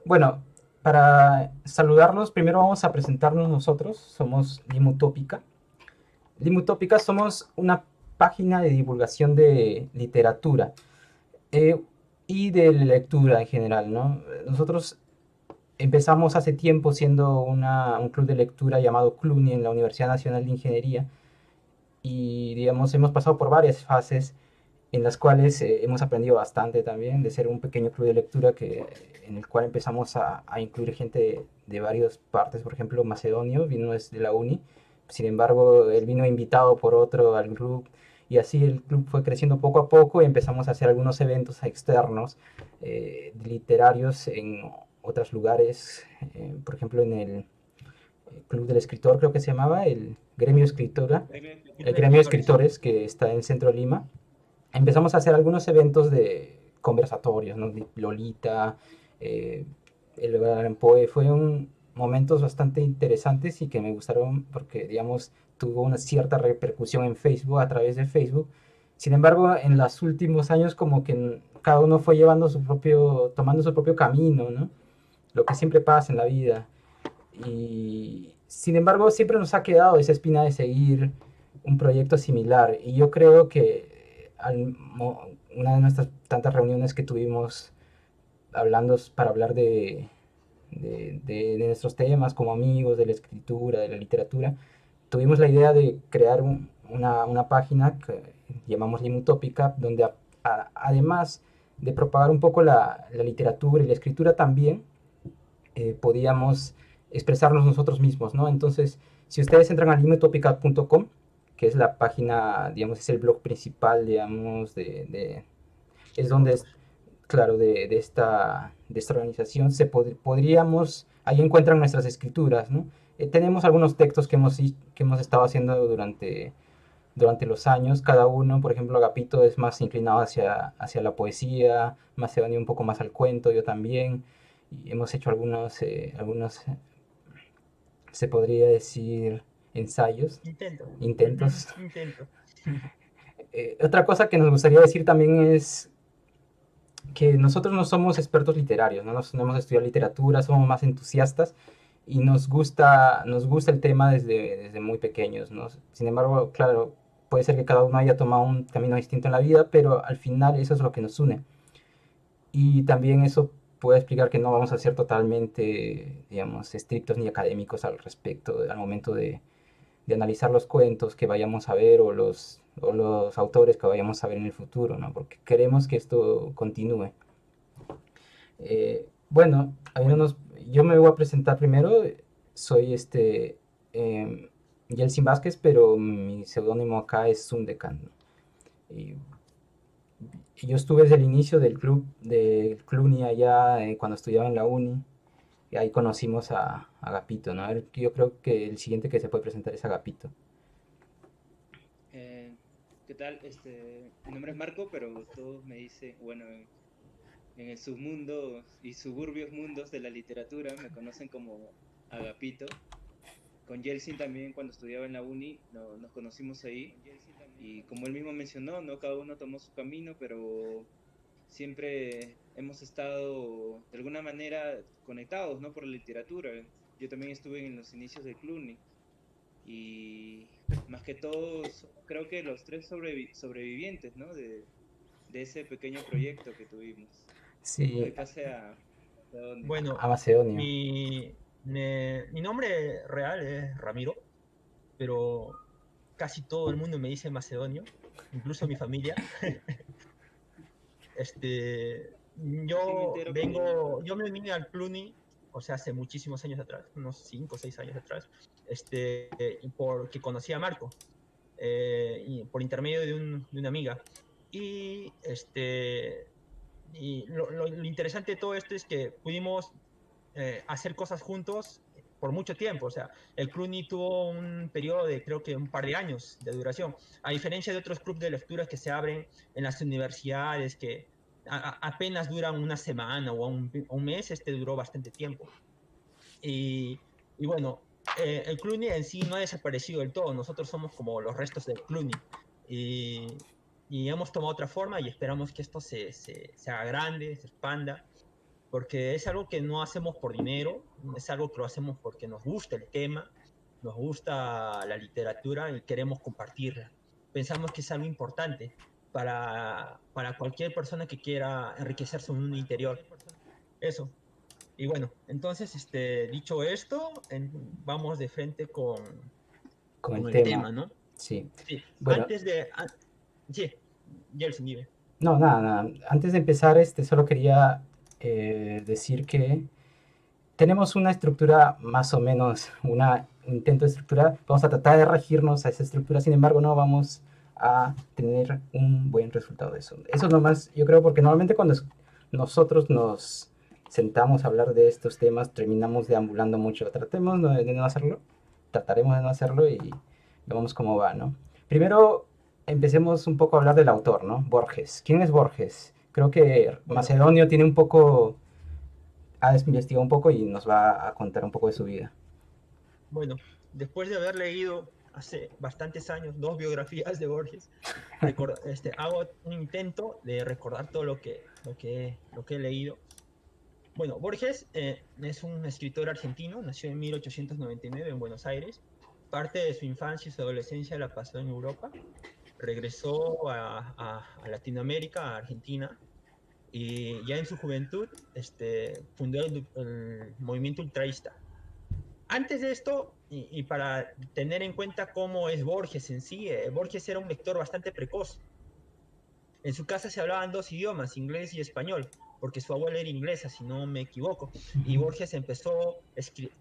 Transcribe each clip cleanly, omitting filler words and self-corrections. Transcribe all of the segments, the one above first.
Bueno, para saludarlos, primero vamos a presentarnos nosotros. Somos Limutópica. Limutópica somos una página de divulgación de literatura eh, y de lectura en general, ¿no? Nosotros empezamos hace tiempo siendo un club de lectura llamado CLUNY en la Universidad Nacional de Ingeniería y, digamos, hemos pasado por varias fases en las cuales hemos aprendido bastante también de ser un pequeño club de lectura en el cual empezamos a incluir gente de varias partes. Por ejemplo, Macedonio vino desde la uni, sin embargo, él vino invitado por otro al club y así el club fue creciendo poco a poco y empezamos a hacer algunos eventos externos literarios en otros lugares, por ejemplo en el Club del Escritor creo que se llamaba, el Gremio Escritora, Gremio de el escritores. Gremio de Escritores que está en Centro Lima. Empezamos a hacer algunos eventos de conversatorios, ¿no? De Lolita, eh, el Gran Poe. Fueron momentos bastante interesantes y que me gustaron porque, digamos, tuvo una cierta repercusión en Facebook, a través de Facebook. Sin embargo, en los últimos años como que cada uno fue llevando su propio, tomando su propio camino, ¿no? Lo que siempre pasa en la vida. Y sin embargo, siempre nos ha quedado esa espina de seguir un proyecto similar. Y yo creo que una de nuestras tantas reuniones que tuvimos hablando para hablar de nuestros temas como amigos, de la escritura, de la literatura, tuvimos la idea de crear una página que llamamos Limutópica, donde además de propagar un poco la literatura y la escritura también, podíamos expresarnos nosotros mismos, ¿no? Entonces, si ustedes entran a limutopica.com, que es la página, digamos, es el blog principal, digamos, es De donde es, podcast. claro, de esta organización, podríamos, ahí encuentran nuestras escrituras, ¿no? Tenemos algunos textos que hemos estado haciendo durante los años, cada uno, por ejemplo, Agapito es más inclinado hacia la poesía, Macedonio un poco más al cuento, yo también, y hemos hecho algunos se podría decir, ensayos, Intento. Ujú, intentos. intento. Otra cosa que nos gustaría decir también es que nosotros no somos expertos literarios, no hemos estudiado literatura, somos más entusiastas y nos gusta el tema desde muy pequeños, ¿no? Sin embargo, claro, puede ser que cada uno haya tomado un camino distinto en la vida, pero al final eso es lo que nos une. Y también eso puede explicar que no vamos a ser totalmente, digamos, estrictos ni académicos al respecto, al momento de analizar los cuentos que vayamos a ver o los autores que vayamos a ver en el futuro, ¿no? Porque queremos que esto continúe. Bueno, Bueno, yo me voy a presentar primero. Soy Yeltsin Vázquez, pero mi seudónimo acá es Sundekan, ¿no? Y, y yo estuve desde el inicio del CLUNY allá cuando estudiaba en la uni. Y ahí conocimos a Agapito, ¿no? A ver, yo creo que el siguiente que se puede presentar es Agapito. eh, ¿qué tal? Mi nombre es Marco, pero todos me dicen, bueno, en el submundo y suburbios mundos de la literatura me conocen como Agapito. Con Yeltsin también cuando estudiaba en la uni nos conocimos ahí y como él mismo mencionó, ¿no? Cada uno tomó su camino, pero siempre hemos estado de alguna manera conectados, ¿no? Por la literatura. Yo también estuve en los inicios de Cluny y más que todo somos creo que los tres sobrevivientes, ¿no? De ese pequeño proyecto que tuvimos. Sí, Doy pase a Macedonio. a Bueno, Macedonio. mi nombre real es Ramiro, pero casi todo el mundo me dice Macedonio, incluso mi familia. Recién me entero que te llamas. Yo me vine al Cluny, o sea, hace muchísimos años atrás, unos 5 o 6 años atrás, y porque conocí a Marco, y por intermedio de una amiga. Y, lo interesante de todo esto es que pudimos hacer cosas juntos por mucho tiempo. O sea, el Cluny tuvo un periodo de creo que un par de años de duración, a diferencia de otros clubes de lectura que se abren en las universidades que apenas duran una semana o un mes. Este duró bastante tiempo. Y bueno, el Cluny en sí no ha desaparecido del todo. Nosotros somos como los restos del Cluny. Y hemos tomado otra forma y esperamos que esto se haga grande, se expanda. porque es algo que no hacemos por dinero, es algo que lo hacemos porque nos gusta el tema, nos gusta la literatura y queremos compartirla. Pensamos que es algo importante para cualquier persona que quiera enriquecer su mundo interior. Eso. Y bueno, entonces, dicho esto, vamos de frente con el con el tema. tema, ¿no? Sí. Sí, Bueno, antes de... sí, Jelsin, dime. no, nada, nada. Antes de empezar, solo quería decir que tenemos una estructura más o menos, un intento de estructura. Vamos a tratar de regirnos a esa estructura, sin embargo, no vamos a tener un buen resultado de eso. Eso es lo más, yo creo, porque normalmente cuando nosotros nos sentamos a hablar de estos temas, terminamos deambulando mucho. Tratemos de no hacerlo, trataremos de no hacerlo y veamos cómo va, ¿no? Primero, empecemos un poco a hablar del autor, ¿no? Borges. ¿Quién es Borges? Creo que Bueno, Macedonio tiene un poco, ha investigado un poco y nos va a contar un poco de su vida. bueno, después de haber leído hace bastantes años dos biografías de Borges, hago un intento de recordar todo lo que he leído. Bueno, Borges es un escritor argentino, nació en 1899 en Buenos Aires. Parte de su infancia y su adolescencia la pasó en Europa. Regresó a Latinoamérica, a Argentina, y ya en su juventud fundó el movimiento ultraísta. Antes de esto, y para tener en cuenta cómo es Borges en sí, Borges era un lector bastante precoz. En su casa se hablaban dos idiomas, inglés y español, porque su abuela era inglesa, si no me equivoco. Y Borges empezó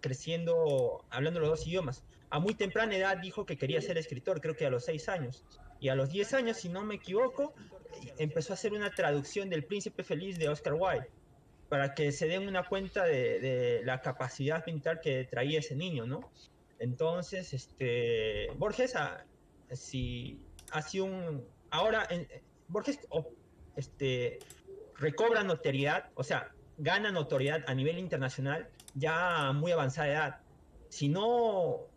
creciendo hablando los dos idiomas. A muy temprana edad dijo que quería ser escritor, creo que a los 6 años. Y a los 10 años, si no me equivoco, empezó a hacer una traducción del Príncipe Feliz de Oscar Wilde, para que se den una cuenta de la capacidad mental que traía ese niño, ¿no? Entonces, Borges, si ha sido un... Ahora, Borges recobra notoriedad, o sea, gana notoriedad a nivel internacional ya a muy avanzada edad. Si no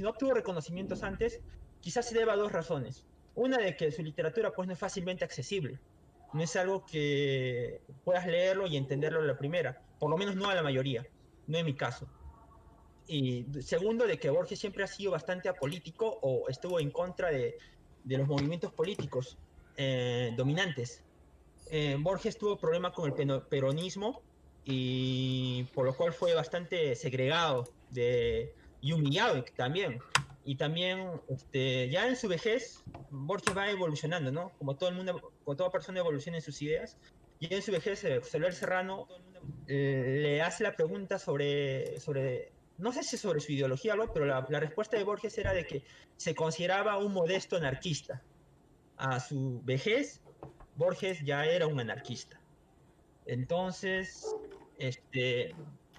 obtuvo reconocimientos antes, quizás se deba a dos razones. Una, de que su literatura pues no es fácilmente accesible. No es algo que puedas leerlo y entenderlo a la primera, por lo menos no a la mayoría, no en mi caso. Y segundo, de que Borges siempre ha sido bastante apolítico o estuvo en contra de los movimientos políticos dominantes. Borges tuvo problemas con el peronismo y por lo cual fue bastante segregado y humillado también. Y también, ya en su vejez, Borges va evolucionando, ¿no? Como todo el mundo, como toda persona evoluciona en sus ideas. Y en su vejez, Soler Serrano le hace la pregunta no sé si sobre su ideología o algo, pero la respuesta de Borges era de que se consideraba un modesto anarquista. A su vejez, Borges ya era un anarquista. Entonces,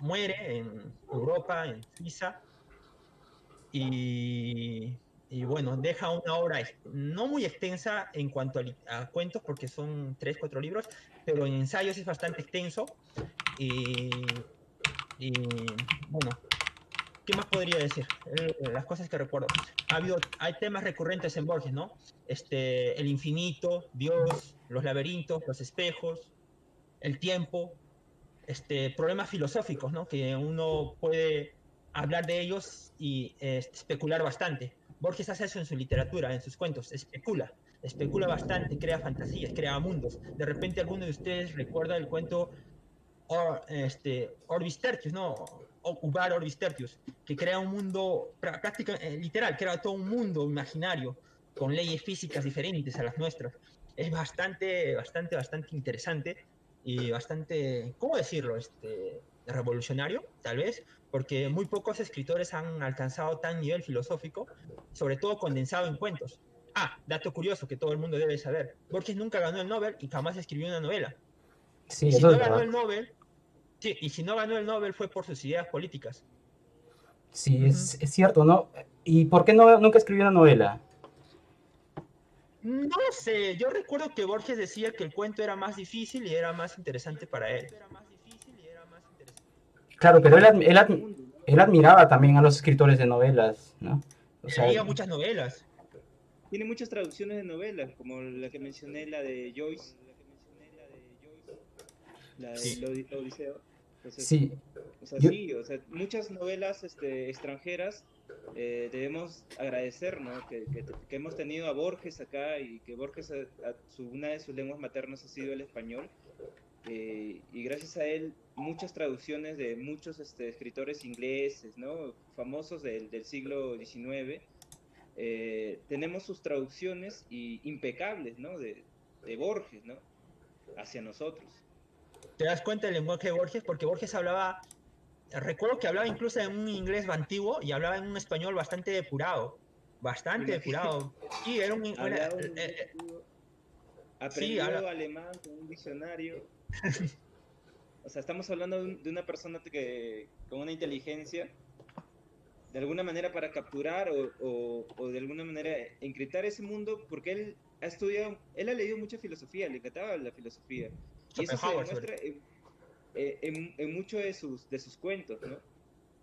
muere en Europa, en Suiza, y, y bueno, deja una obra no muy extensa en cuanto a cuentos, porque son 3, 4 libros, pero en ensayos es bastante extenso. Y, y bueno, ¿qué más podría decir? Las cosas que recuerdo. Hay temas recurrentes en Borges, ¿no? El infinito, Dios, los laberintos, los espejos, el tiempo, problemas filosóficos, ¿no? Que uno puede hablar de ellos y especular bastante. Borges hace eso en su literatura, en sus cuentos, especula bastante, crea fantasías, crea mundos. De repente alguno de ustedes recuerda el cuento Orbis Tertius, ¿no? Ubar Orbis Tertius, que crea un mundo literal, crea todo un mundo imaginario con leyes físicas diferentes a las nuestras. Es bastante interesante y bastante, ¿cómo decirlo? Revolucionario, tal vez, porque muy pocos escritores han alcanzado tan nivel filosófico, sobre todo condensado en cuentos. Dato curioso que todo el mundo debe saber. Borges nunca ganó el Nobel y jamás escribió una novela. Sí, Y si eso es no ganó verdad. el Nobel, sí, y si no ganó el Nobel fue por sus ideas políticas. Sí, Ujú. es cierto, ¿no? ¿Y por qué no, nunca escribió una novela? No lo sé, yo recuerdo que Borges decía que el cuento era más difícil y era más interesante para él. Claro, pero Igual como todo el mundo, ¿no? él admiraba también a los escritores de novelas, ¿no? O sea, Leía muchas novelas. Tiene muchas traducciones de novelas, como la que mencioné, la de Joyce. la de Sí. Odiseo. Entonces, Sí, o sea, yo, sí, o sea, muchas novelas extranjeras debemos agradecer, ¿no? Que hemos tenido a Borges acá y que Borges, una de sus lenguas maternas ha sido el español. Y gracias a él, muchas traducciones de muchos escritores ingleses, ¿no? Famosos del siglo XIX, tenemos sus traducciones impecables, ¿no? De Borges, ¿no? Hacia nosotros. ¿Te das cuenta del lenguaje de Borges? Porque Borges hablaba, recuerdo que hablaba incluso en un inglés antiguo y hablaba en un español bastante depurado. Bastante Imagínate, depurado. Sí, hablaba un inglés antiguo, sí, aprendió alemán con un diccionario. O sea, estamos hablando de una persona con una inteligencia, de alguna manera para capturar o de alguna manera encriptar ese mundo, porque él ha leído mucha filosofía, le encantaba la filosofía. Y eso se Schopenhauer sobre demuestra todo. en muchos de sus cuentos, ¿no?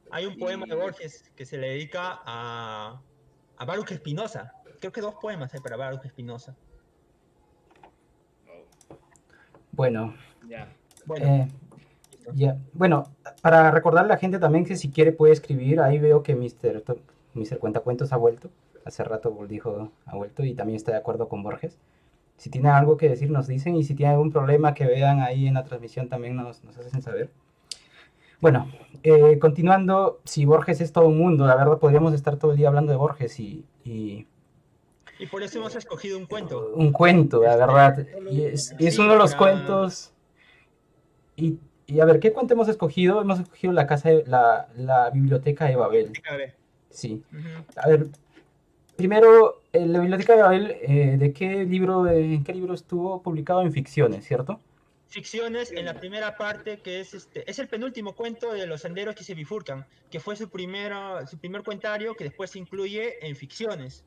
Hay un poema de Y, Borges que se le dedica a Baruch Spinoza. Creo que dos poemas hay para Baruch Spinoza. oh, bueno, ya, Bueno, eh, listo. ya, bueno, para recordarle a la gente también que si quiere puede escribir, ahí veo que Mr. Cuentacuentos ha vuelto, hace rato dijo ha vuelto y también está de acuerdo con Borges. Si tienen algo que decir nos dicen y si tienen algún problema que vean ahí en la transmisión también nos hacen saber. Bueno, continuando, si Borges es todo un mundo, la verdad podríamos estar todo el día hablando de Borges y Y por eso hemos escogido un cuento. un cuento, la Este, verdad. solo Y uno, es, ¿no? es sí, uno de los para. cuentos. Y a ver, ¿qué cuento hemos escogido? Hemos escogido la biblioteca de Babel. A ver. Sí. Ujú. A ver, primero, la biblioteca de Babel, ¿en qué libro estuvo publicado? En ficciones, ¿cierto? Ficciones en la primera parte, que es el penúltimo cuento de Los senderos que se bifurcan, que fue su primer cuentario que después se incluye en ficciones.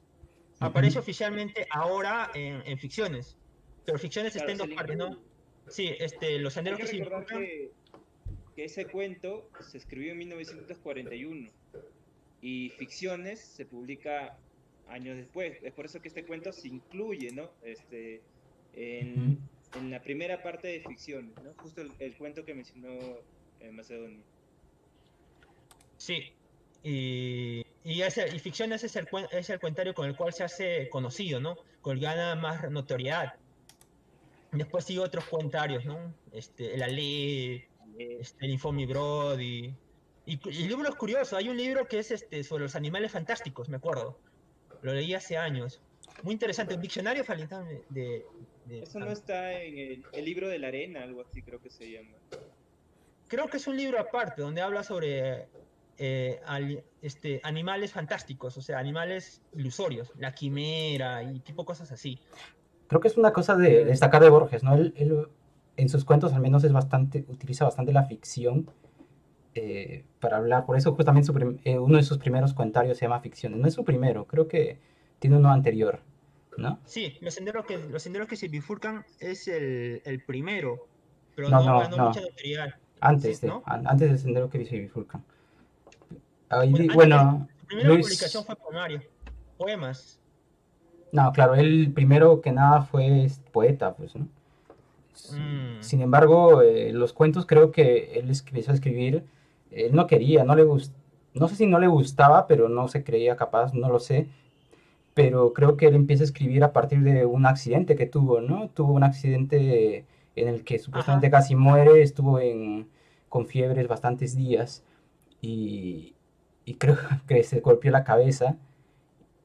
Ujú. Aparece oficialmente ahora en ficciones, pero ficciones está Claro, en se dos le partes, incluye. ¿no? Sí, Los Hay senderos que que se recordar bifurcan. que ese cuento se escribió en 1941 y Ficciones se publica años después. Es por eso que este cuento se incluye, ¿no? Ujú. En la primera parte de Ficciones, ¿no? Justo el cuento que mencionó Macedonio. Sí, y ficciones es el cuentario con el cual se hace conocido, ¿no? Con el que gana más notoriedad. Después sigue otros cuentarios, ¿no? El Ale, el Infomi Brody. Y libros curiosos, hay un libro que es sobre los animales fantásticos, me acuerdo. Lo leí hace años. Muy interesante, un diccionario Eso no está en el libro de la arena, algo así creo que se llama. creo que es un libro aparte, donde habla sobre animales fantásticos, o sea, animales ilusorios, la quimera y tipo cosas así. Creo que es una cosa de destacar de Borges, ¿no? Él en sus cuentos al menos utiliza bastante la ficción para hablar. Por eso justamente uno de sus primeros cuentarios se llama Ficciones. No es su primero, creo que tiene uno anterior, ¿no? Sí, los senderos que se bifurcan es el primero, pero No, no no, ganó mucha no. notoriedad. Antes ¿Sí? de, ¿No? antes de Sendero que se bifurcan. Bueno, Bueno, su primera publicación Luis. fue poemario, poemas. No, claro, él primero que nada fue poeta, pues, ¿no? Mm, Sin embargo, los cuentos creo que él empezó a escribir, él no quería, no sé si no le gustaba, pero no se creía capaz, no lo sé, pero creo que él empieza a escribir a partir de un accidente que tuvo, ¿no? Tuvo un accidente en el que supuestamente ajá, casi muere, con fiebres bastantes días y, y creo que se golpeó la cabeza.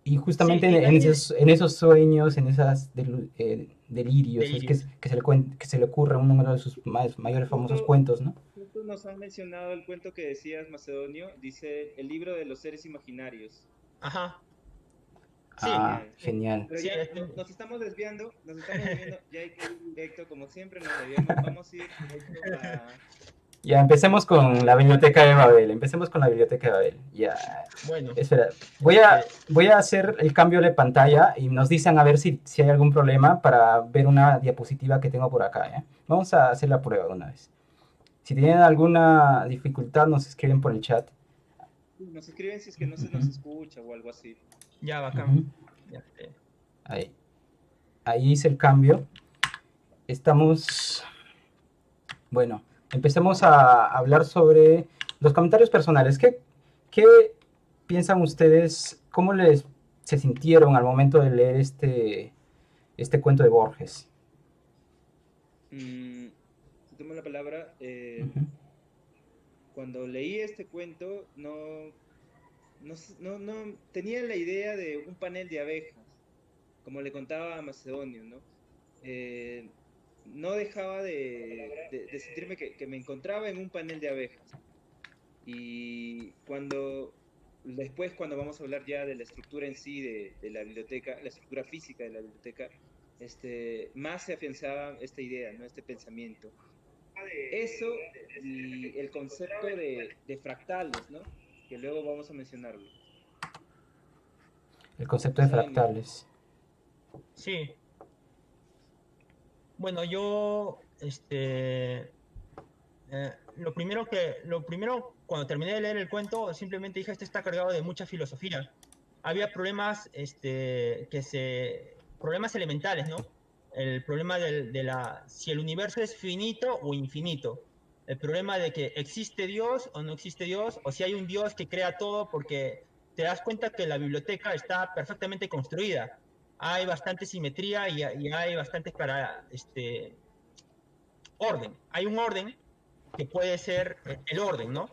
Y sí, justamente y de ahí en esos sueños, en esos delirios, es delirios. que se le ocurre uno de sus mayores famosos Justo, cuentos, ¿no? justo nos han mencionado el cuento que decías, Macedonio, dice el libro de los seres imaginarios. Ajá, sí, Ah, Genial. genial. sí, Nos estamos desviando, ya hay que ir directo, como siempre nos debemos, vamos a ir directo Ya, empecemos con la a biblioteca de Babel. Empecemos con la biblioteca de Babel. Ya, bueno, espera. este, Voy a hacer el cambio de pantalla y nos dicen a ver si hay algún problema para ver una diapositiva que tengo por acá. ¿Ya? Vamos a hacer la prueba de una vez. Si tienen alguna dificultad, nos escriben por el chat. nos escriben si es que no se nos Ujú, escucha o algo así. ya bacán. ujú. Ya, Ahí hice el cambio. Estamos. Bueno, empecemos a hablar sobre los comentarios personales. ¿Qué piensan ustedes? ¿Cómo se sintieron al momento de leer este cuento de Borges? Si tomo la palabra, Ujú. cuando leí este cuento, no tenía la idea de un panel de abejas, como le contaba a Macedonio, ¿no? Eh, no dejaba de sentirme que me encontraba en un panel de abejas. Y después cuando vamos a hablar ya de la estructura en sí de la biblioteca, la estructura física de la biblioteca, más se afianzaba esta idea, ¿no? Este pensamiento. Eso y el concepto de fractales, ¿no? Que luego vamos a mencionarlo. El concepto de Macedonio. fractales. Sí, bueno, yo, lo primero, cuando terminé de leer el cuento, simplemente dije, este está cargado de mucha filosofía. Había problemas, problemas elementales, ¿no? El problema si el universo es finito o infinito. El problema de que existe Dios o no existe Dios, o si hay un Dios que crea todo, porque te das cuenta que la biblioteca está perfectamente construida. Hay bastante simetría y hay bastante orden. Hay un orden que puede ser el orden, ¿no?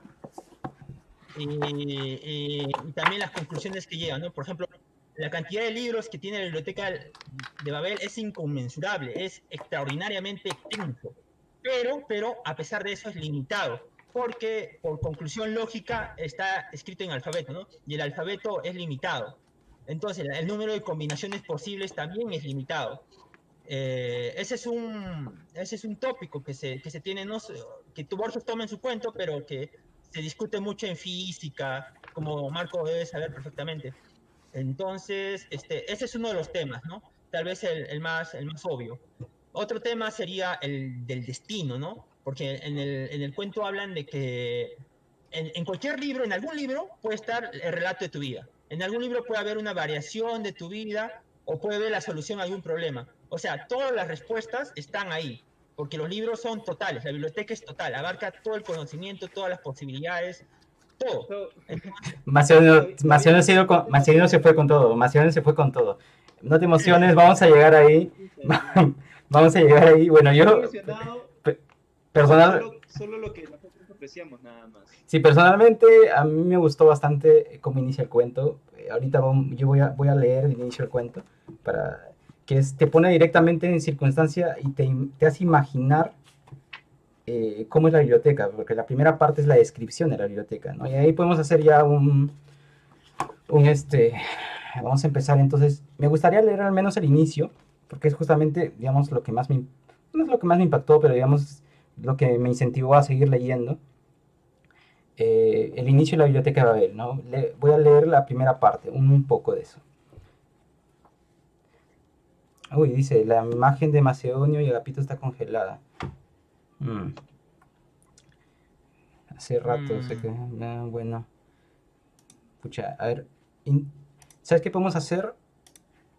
Y también las conclusiones que llegan, ¿no? Por ejemplo, la cantidad de libros que tiene la biblioteca de Babel es inconmensurable, es extraordinariamente extenso, pero a pesar de eso es limitado, porque por conclusión lógica está escrito en alfabeto, ¿no? Y el alfabeto es limitado. Entonces, el número de combinaciones posibles también es limitado. Ese es un tópico que se tiene, no, que tu Borges toma en su cuento, pero que se discute mucho en física, como Marco debe saber perfectamente. Entonces, ese es uno de los temas, ¿no? Tal vez el más obvio. Otro tema sería el del destino, ¿no? Porque en el cuento hablan de que en cualquier libro, en algún libro, puede estar el relato de tu vida. En algún libro puede haber una variación de tu vida o puede haber la solución a algún problema. O sea, todas las respuestas están ahí, porque los libros son totales, la biblioteca es total, abarca todo el conocimiento, todas las posibilidades, todo. Eso, Entonces, todavía no me Macedonio se fue con todo. Macedonio se fue con todo. No te emociones, vamos a llegar ahí. Vamos a llegar ahí. Bueno, he yo mencionado personal, solo lo que nosotros apreciamos nada más. sí, personalmente a mí me gustó bastante cómo inicia el cuento. Ahorita yo voy a leer el inicio del cuento para te pone directamente en circunstancia y te hace imaginar cómo es la biblioteca, porque la primera parte es la descripción de la biblioteca, ¿no? Y ahí podemos hacer ya un vamos a empezar entonces. Me gustaría leer al menos el inicio, porque es justamente, digamos, lo que más no es lo que más me impactó, pero digamos, lo que me incentivó a seguir leyendo. El inicio de la biblioteca de Babel, ¿no? Voy a leer la primera parte, un poco de eso. Uy, dice, la imagen de Macedonio y Agapito está congelada. Hace rato, sé que... bueno. Pucha, a ver. ¿Sabes qué podemos hacer?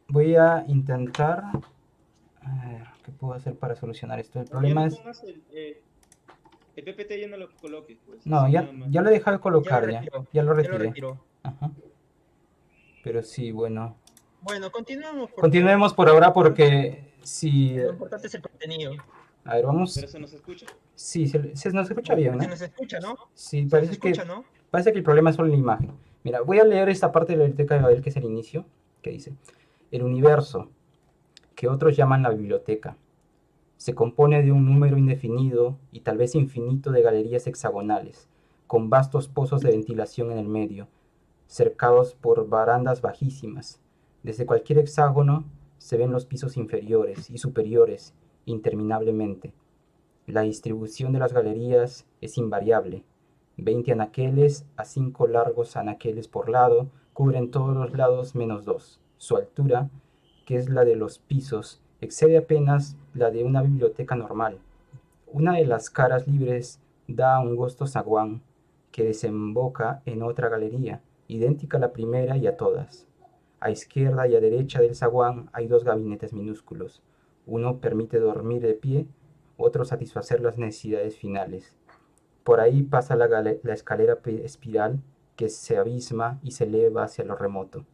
Voy a intentar... A ver, ¿qué puedo hacer para solucionar esto? El Ya problema no es... pongas el PPT, ya no lo coloques, pues, No, así ya, nada más. ya lo he dejado de ya lo colocar, retiró, ya lo ya lo retiré. retiró. Ajá. Pero sí, bueno. Bueno, continuemos porque Continuemos por ahora porque si... lo importante es el contenido. A ver, vamos... ¿Pero se nos escucha? Sí, se nos escucha bien, Se ¿no? nos escucha, ¿no? Sí, Se nos escucha, ¿no? parece que el problema es solo la imagen. Mira, voy a leer esta parte de la biblioteca de Babel, que es el inicio, que dice: el universo, que otros llaman la biblioteca, se compone de un número indefinido y tal vez infinito de galerías hexagonales, con vastos pozos de ventilación en el medio, cercados por barandas bajísimas. Desde cualquier hexágono se ven los pisos inferiores y superiores interminablemente. La distribución de las galerías es invariable. 20 anaqueles a 5 largos anaqueles por lado cubren todos los lados menos 2. Su altura, que es la de los pisos, excede apenas la de una biblioteca normal. Una de las caras libres da a un angosto zaguán que desemboca en otra galería, idéntica a la primera y a todas. A izquierda y a derecha del zaguán hay dos gabinetes minúsculos. Uno permite dormir de pie, otro satisfacer las necesidades finales. Por ahí pasa la escalera espiral que se abisma y se eleva hacia lo remoto.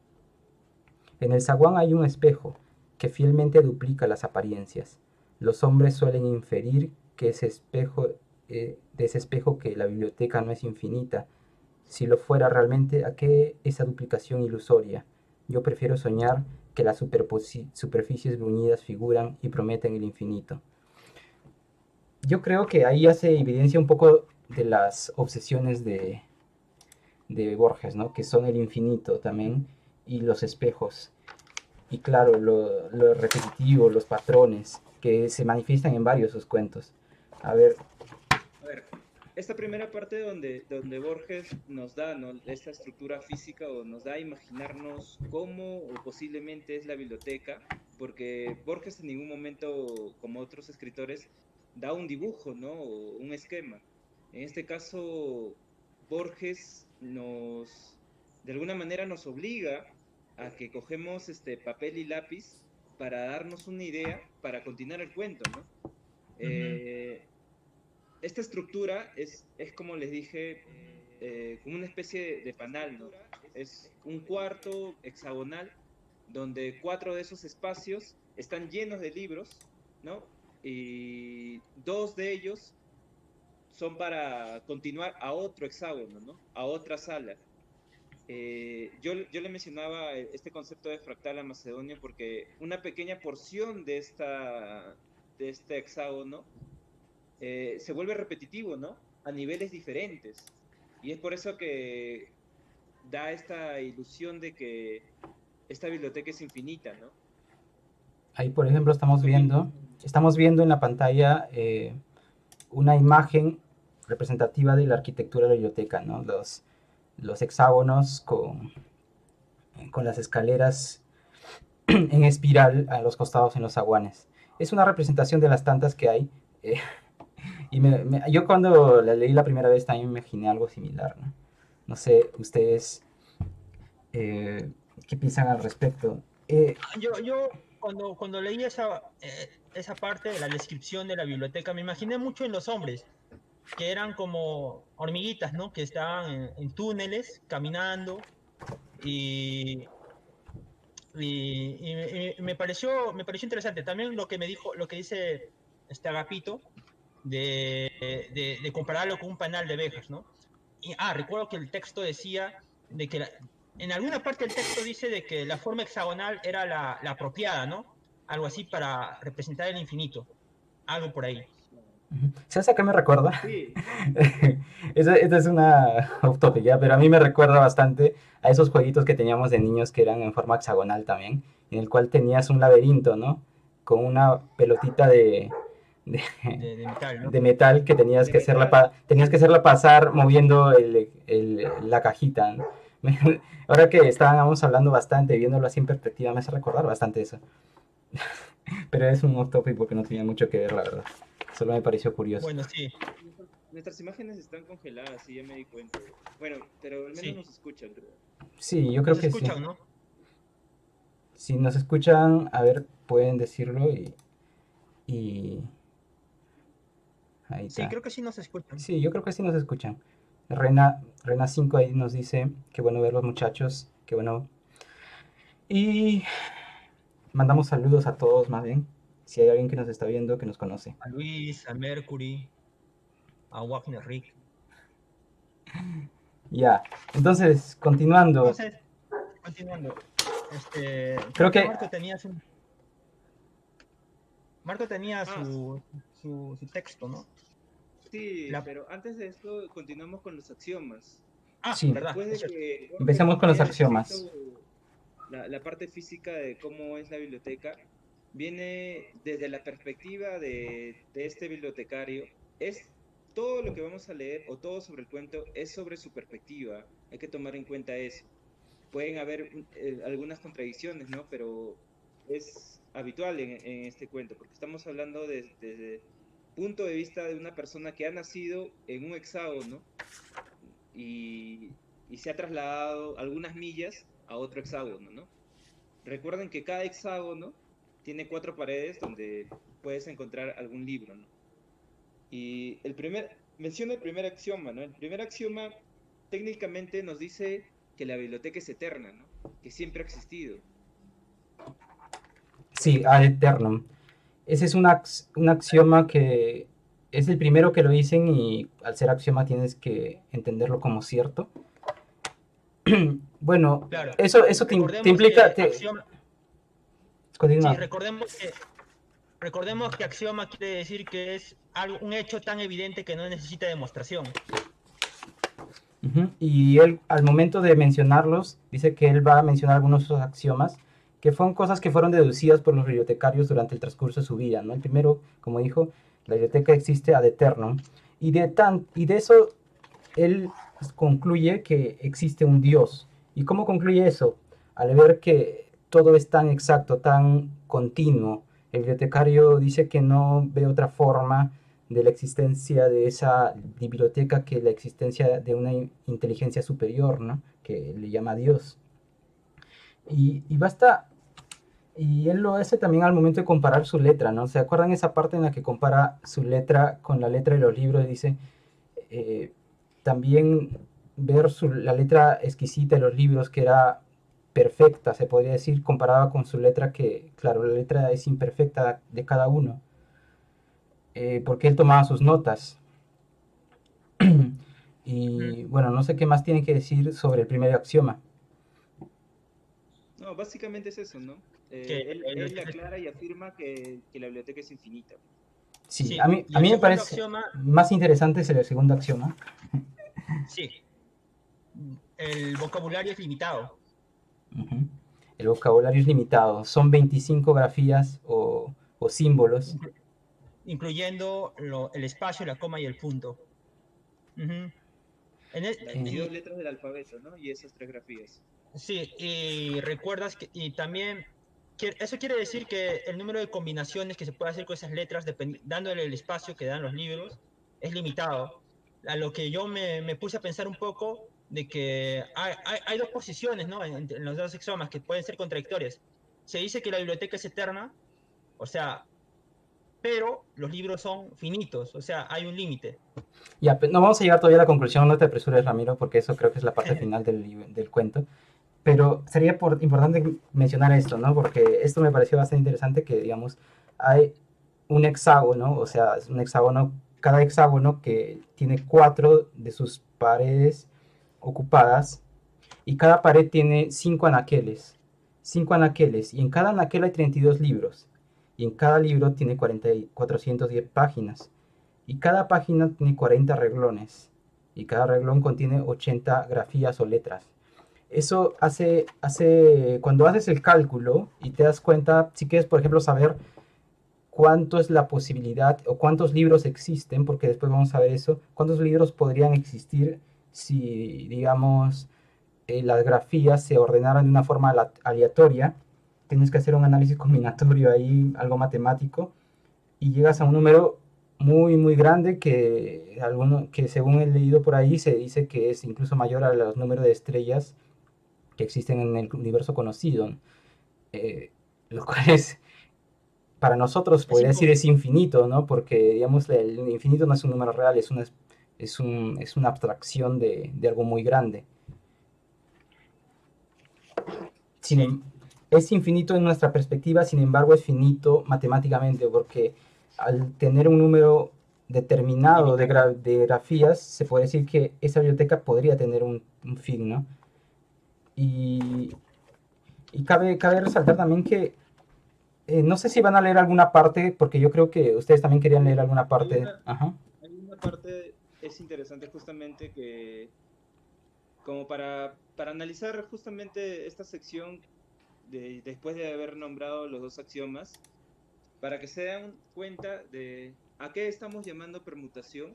En el zaguán hay un espejo que fielmente duplica las apariencias. Los hombres suelen inferir que de ese espejo que la biblioteca no es infinita. Si lo fuera realmente, ¿a qué esa duplicación ilusoria? Yo prefiero soñar que las superficies bruñidas figuran y prometen el infinito. Yo creo que ahí hace evidencia un poco de las obsesiones de Borges, ¿no? Que son el infinito también y los espejos. Y claro, lo repetitivo, los patrones que se manifiestan en varios de sus cuentos. A ver, A ver, esta primera parte donde Borges nos da, ¿no?, esta estructura física o nos da a imaginarnos cómo o posiblemente es la biblioteca, porque Borges en ningún momento, como otros escritores, da un dibujo, ¿no?, o un esquema. En este caso, Borges de alguna manera nos obliga a que cogemos papel y lápiz para darnos una idea, para continuar el cuento, ¿no? Ujú. Esta estructura es como les dije, como una especie de panal, ¿no? Es un cuarto hexagonal donde 4 de esos espacios están llenos de libros, ¿no? Y 2 de ellos son para continuar a otro hexágono, ¿no? A otra sala. Yo le mencionaba este concepto de fractal a Macedonio porque una pequeña porción de este hexágono se vuelve repetitivo, ¿no? A niveles diferentes. Y es por eso que da esta ilusión de que esta biblioteca es infinita, ¿no? ahí por ejemplo ¿Qué opinas? estamos viendo en la pantalla una imagen representativa de la arquitectura de la biblioteca, ¿no? Los hexágonos con las escaleras en espiral a los costados en los zaguanes. Es una representación de las tantas que hay. eh, yo cuando la leí la primera vez también me imaginé algo similar, ¿no? No sé, ustedes, eh, ¿qué piensan al respecto? Yo cuando leí esa parte de la descripción de la biblioteca, me imaginé mucho en los hombres, que eran como hormiguitas, ¿no? Que estaban en túneles, caminando, y, y me pareció interesante. También lo que dice este Agapito, de compararlo con un panal de abejas, ¿no? Recuerdo que el texto decía de que en alguna parte del texto dice de que la forma hexagonal era la apropiada, ¿no? Algo así para representar el infinito, algo por ahí. ¿Sabes a qué me recuerda? Sí, Esta es una off topic, ¿ya? Pero a mí me recuerda bastante a esos jueguitos que teníamos de niños que eran en forma hexagonal también, en el cual tenías un laberinto, ¿no? Con una pelotita de, De metal, ¿no? de metal que de metal. tenías que hacerla pasar moviendo la cajita, ¿no? Ahora que estábamos hablando bastante, viéndolo así en perspectiva, me hace recordar bastante eso. Pero es un off topic porque no tenía mucho que ver, la verdad. Solo me pareció curioso. Bueno, sí, Nuestras imágenes están congeladas, sí, ya me di cuenta. Bueno, pero al menos sí. nos escuchan, creo. Sí, yo creo Nos que sí. escuchan, ¿no? Si nos escuchan, a ver, pueden decirlo y ahí Sí, está. creo que sí nos escuchan. Sí, yo creo que sí nos escuchan. Rena 5 ahí nos dice, qué bueno ver los muchachos, qué bueno. Y mandamos saludos a todos más bien, si hay alguien que nos está viendo, que nos conoce. A Luis, a Mercury, a Wagner Rick. Ya, entonces, continuando, Entonces, continuando. creo Creo que que Marco tenía Ah, su texto, ¿no? sí, La, pero antes de esto continuamos con los axiomas. sí, verdad, Después es de cierto. que Borges empecemos con los haya descrito axiomas. la parte física de cómo es la biblioteca, viene desde la perspectiva de este bibliotecario. Es todo lo que vamos a leer o todo sobre el cuento es sobre su perspectiva. Hay que tomar en cuenta eso. Pueden haber algunas contradicciones, ¿no? Pero es habitual en este cuento, porque estamos hablando desde punto de vista de una persona que ha nacido en un hexágono y, y se ha trasladado algunas millas a otro hexágono, ¿no? Recuerden que cada hexágono tiene 4 paredes donde puedes encontrar algún libro, ¿no? Y menciona el primer axioma, ¿no? El primer axioma técnicamente nos dice que la biblioteca es eterna, ¿no? Que siempre ha existido. Sí, ad eternum. Ese es un axioma que es el primero que lo dicen y al ser axioma tienes que entenderlo como cierto. Bueno, Claro. eso te Recordemos implica... que axioma, sí, Continúa. recordemos que axioma quiere decir que es un hecho tan evidente que no necesita demostración. Ujú. Y él, al momento de mencionarlos, dice que él va a mencionar algunos de esos axiomas, que fueron cosas que fueron deducidas por los bibliotecarios durante el transcurso de su vida, ¿no? El primero, como dijo, la biblioteca existe ad eternum, y de eso él concluye que existe un Dios. ¿Y cómo concluye eso? Al ver que todo es tan exacto, tan continuo, el bibliotecario dice que no ve otra forma de la existencia de esa biblioteca que la existencia de una inteligencia superior, ¿no? Que le llama Dios. Y basta, y él lo hace también al momento de comparar su letra, ¿no? ¿Se acuerdan esa parte en la que compara su letra con la letra de los libros? Y dice, eh, también ver la letra exquisita de los libros, que era perfecta, se podría decir, comparada con su letra que, claro, la letra es imperfecta de cada uno, porque él tomaba sus notas. Ujú. Y bueno, no sé qué más tiene que decir sobre el primer axioma. No, básicamente es eso, ¿no? Que Él aclara y afirma que la biblioteca es infinita. Sí, sí, y a el mí me segundo parece axioma, más interesante es el segundo axioma. sí, el vocabulario es limitado, Ujú. El vocabulario es limitado, son 25 grafías o símbolos. inclu- incluyendo el espacio, la coma y el punto. Ujú. Las Eh, 22 letras del alfabeto, ¿no? Y esas tres grafías. Sí, y recuerdas que, y también, eso quiere decir que el número de combinaciones que se puede hacer con esas letras, dándole el espacio que dan los libros, es limitado. A lo que yo me puse a pensar un poco de que hay dos posiciones, ¿no? En los dos axiomas que pueden ser contradictorias. Se dice que la biblioteca es eterna, o sea, pero los libros son finitos, o sea, hay un límite. Ya, no vamos a llegar todavía a la conclusión, no te apresures, Ramiro, porque eso creo que es la parte final del cuento. Pero sería importante mencionar esto, ¿no? Porque esto me pareció bastante interesante que, digamos, hay un hexágono, o sea, es un hexágono, cada hexágono que tiene 4 de sus paredes ocupadas y cada pared tiene 5 anaqueles, y en cada anaquel hay 32 libros, y en cada libro tiene 410 páginas, y cada página tiene 40 reglones, y cada reglón contiene 80 grafías o letras. Eso cuando haces el cálculo y te das cuenta, si quieres, por ejemplo, saber cuánto es la posibilidad o cuántos libros existen, porque después vamos a ver eso, cuántos libros podrían existir si, digamos, las grafías se ordenaran de una forma aleatoria, tienes que hacer un análisis combinatorio ahí, algo matemático, y llegas a un número muy, muy grande que según he leído por ahí se dice que es incluso mayor a los números de estrellas que existen en el universo conocido, eh, lo cual es, para nosotros Es podría decir es infinito, ¿no? Porque, digamos, el infinito no es un número real, es una abstracción de algo muy grande. Sin, sí, em- es infinito en nuestra perspectiva, sin embargo es finito matemáticamente, porque al tener un número determinado limitado. de grafías, se puede decir que esa biblioteca podría tener un fin, ¿no? Y, y cabe resaltar también que no sé si van a leer alguna parte, porque yo creo que ustedes también querían leer Sí, alguna hay parte. una, Ajá. hay una parte, es interesante justamente que, como para analizar justamente esta sección después de haber nombrado los dos axiomas, para que se den cuenta de a qué estamos llamando permutación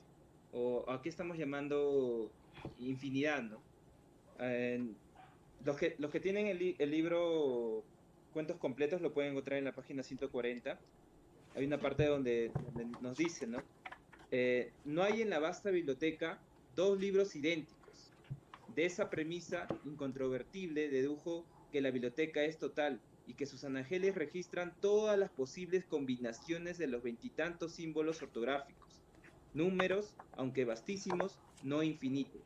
o a qué estamos llamando infinidad, ¿no? Eh, los que tienen el libro Cuentos Completos lo pueden encontrar en la página 140. Hay una parte donde nos dice, ¿no? No hay en la vasta biblioteca dos libros idénticos. De esa premisa incontrovertible dedujo que la biblioteca es total y que sus anajeles registran todas las posibles combinaciones de los veintitantos símbolos ortográficos. números, aunque vastísimos, no infinito.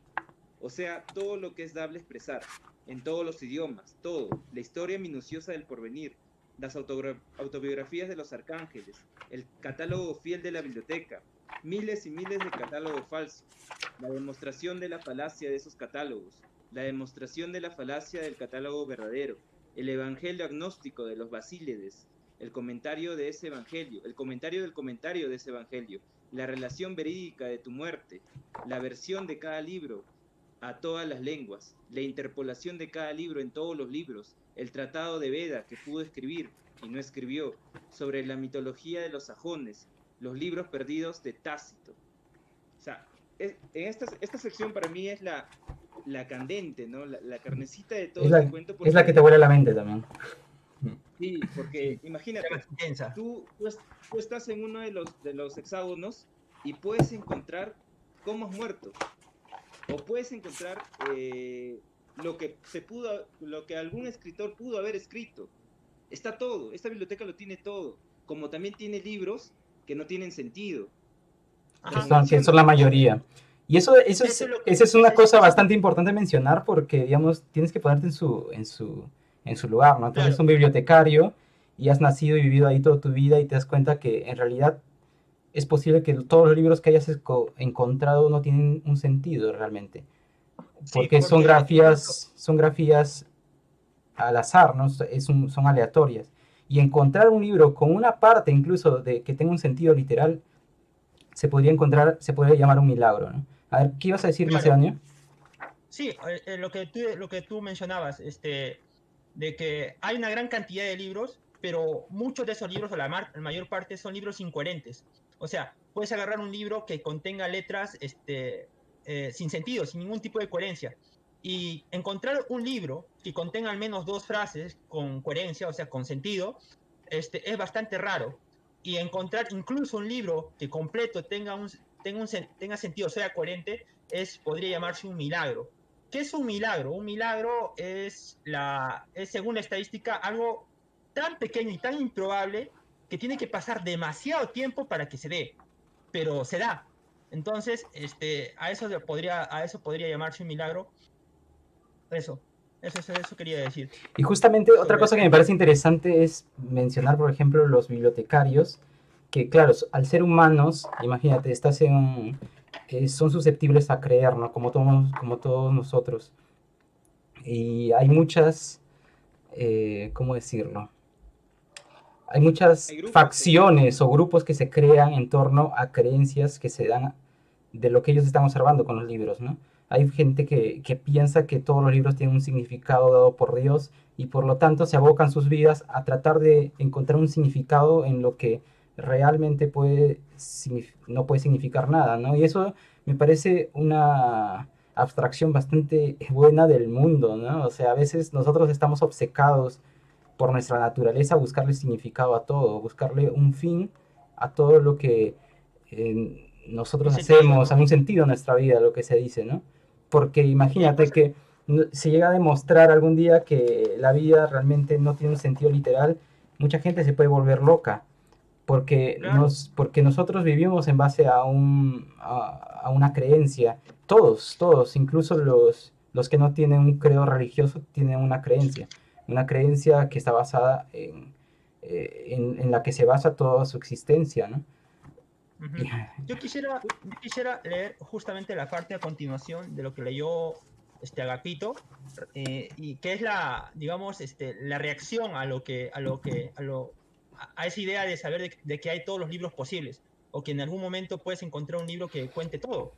O sea, todo lo que es dable expresar, en todos los idiomas, todo, la historia minuciosa del porvenir, las autobiografías de los arcángeles, el catálogo fiel de la biblioteca, miles y miles de catálogos falsos, la demostración de la falacia de esos catálogos, la demostración de la falacia del catálogo verdadero, el evangelio agnóstico de los Basílides, el comentario de ese evangelio, el comentario del comentario de ese evangelio, la relación verídica de tu muerte, la versión de cada libro a todas las lenguas, la interpolación de cada libro en todos los libros, el tratado de Veda que pudo escribir y no escribió, sobre la mitología de los sajones, los libros perdidos de Tácito. O sea, en esta sección para mí es la candente, ¿no? La carnecita de todo este cuento. Es la que te vuela la mente también. Sí, porque imagínate, Intensa. tú estás en uno de los hexágonos y puedes encontrar cómo has muerto. O puedes encontrar lo que algún escritor pudo haber escrito. Está todo, esta biblioteca lo tiene todo. Como también tiene libros que no tienen sentido. Que son la mayoría. Y esa es una cosa bastante importante mencionar porque, digamos, tienes que ponerte en su lugar, ¿no? Entonces, claro, eres un bibliotecario y has nacido y vivido ahí toda tu vida y te das cuenta que en realidad es posible que todos los libros que hayas encontrado no tienen un sentido realmente. Porque son grafías al azar, ¿no? Son aleatorias. Y encontrar un libro con una parte incluso de que tenga un sentido literal se podría llamar un milagro, ¿no? A ver, ¿qué ibas a decir, Macedonio? Sí, lo que tú mencionabas, de que hay una gran cantidad de libros, pero muchos de esos libros, o la mayor parte, son libros incoherentes. O sea, puedes agarrar un libro que contenga letras sin sentido, sin ningún tipo de coherencia. Y encontrar un libro que contenga al menos 2 frases con coherencia, o sea, con sentido, es bastante raro. Y encontrar incluso un libro que completo tenga sentido, sea coherente, podría llamarse un milagro. ¿Qué es un milagro? Un milagro es, según la estadística, algo tan pequeño y tan improbable que tiene que pasar demasiado tiempo para que se dé, pero se da. Entonces, a eso podría llamarse un milagro. Eso quería decir. Y justamente otra cosa que me parece interesante es mencionar, por ejemplo, los bibliotecarios, que claro, al ser humanos, imagínate, son susceptibles a creer, ¿no? Como todos nosotros. Y hay muchas, ¿cómo decirlo? Hay muchas facciones o grupos que se crean en torno a creencias que se dan de lo que ellos están observando con los libros, ¿no? Hay gente que piensa que todos los libros tienen un significado dado por Dios y por lo tanto se abocan sus vidas a tratar de encontrar un significado en lo que realmente no puede significar nada, ¿no? Y eso me parece una abstracción bastante buena del mundo, ¿no? O sea, a veces nosotros estamos obcecados por nuestra naturaleza a buscarle significado a todo, buscarle un fin a todo lo que nosotros hacemos, ¿no? Un sentido en nuestra vida, lo que se dice, ¿no? Porque imagínate que se llega a demostrar algún día que la vida realmente no tiene un sentido literal, mucha gente se puede volver loca, porque, porque nosotros vivimos en base a una creencia, todos, incluso los que no tienen un credo religioso tienen una creencia que está basada en la que se basa toda su existencia, ¿no? Uh-huh. Yo quisiera leer justamente la parte a continuación de lo que leyó Agapito, y que es la reacción a esa idea de saber de que hay todos los libros posibles, o que en algún momento puedes encontrar un libro que cuente todo.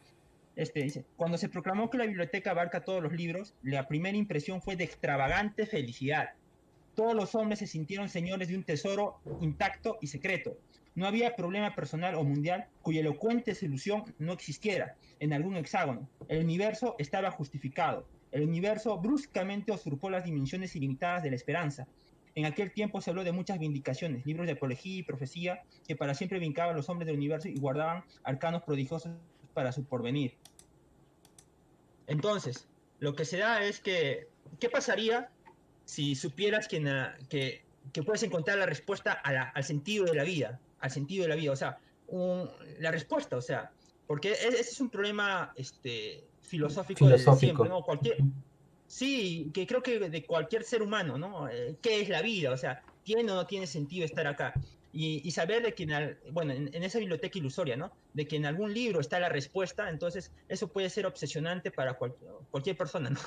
Dice, cuando se proclamó que la biblioteca abarca todos los libros, la primera impresión fue de extravagante felicidad. Todos los hombres se sintieron señores de un tesoro intacto y secreto. No había problema personal o mundial cuya elocuente solución no existiera en algún hexágono. El universo estaba justificado. El universo bruscamente usurpó las dimensiones ilimitadas de la esperanza. En aquel tiempo se habló de muchas vindicaciones, libros de apología y profecía que para siempre vincaban a los hombres del universo y guardaban arcanos prodigiosos para su porvenir. Entonces, lo que se da es que, ¿qué pasaría si supieras que puedes encontrar la respuesta al sentido de la vida? Al sentido de la vida, o sea, la respuesta, o sea, Porque ese es un problema filosófico desde Filosófico. siempre, ¿no? Sí, que creo que de cualquier ser humano, ¿no? ¿Qué es la vida? O sea, ¿tiene o no tiene sentido estar acá? Y saber de que, bueno, en esa biblioteca ilusoria, ¿no? De que en algún libro está la respuesta, entonces eso puede ser obsesionante para cualquier persona, ¿no?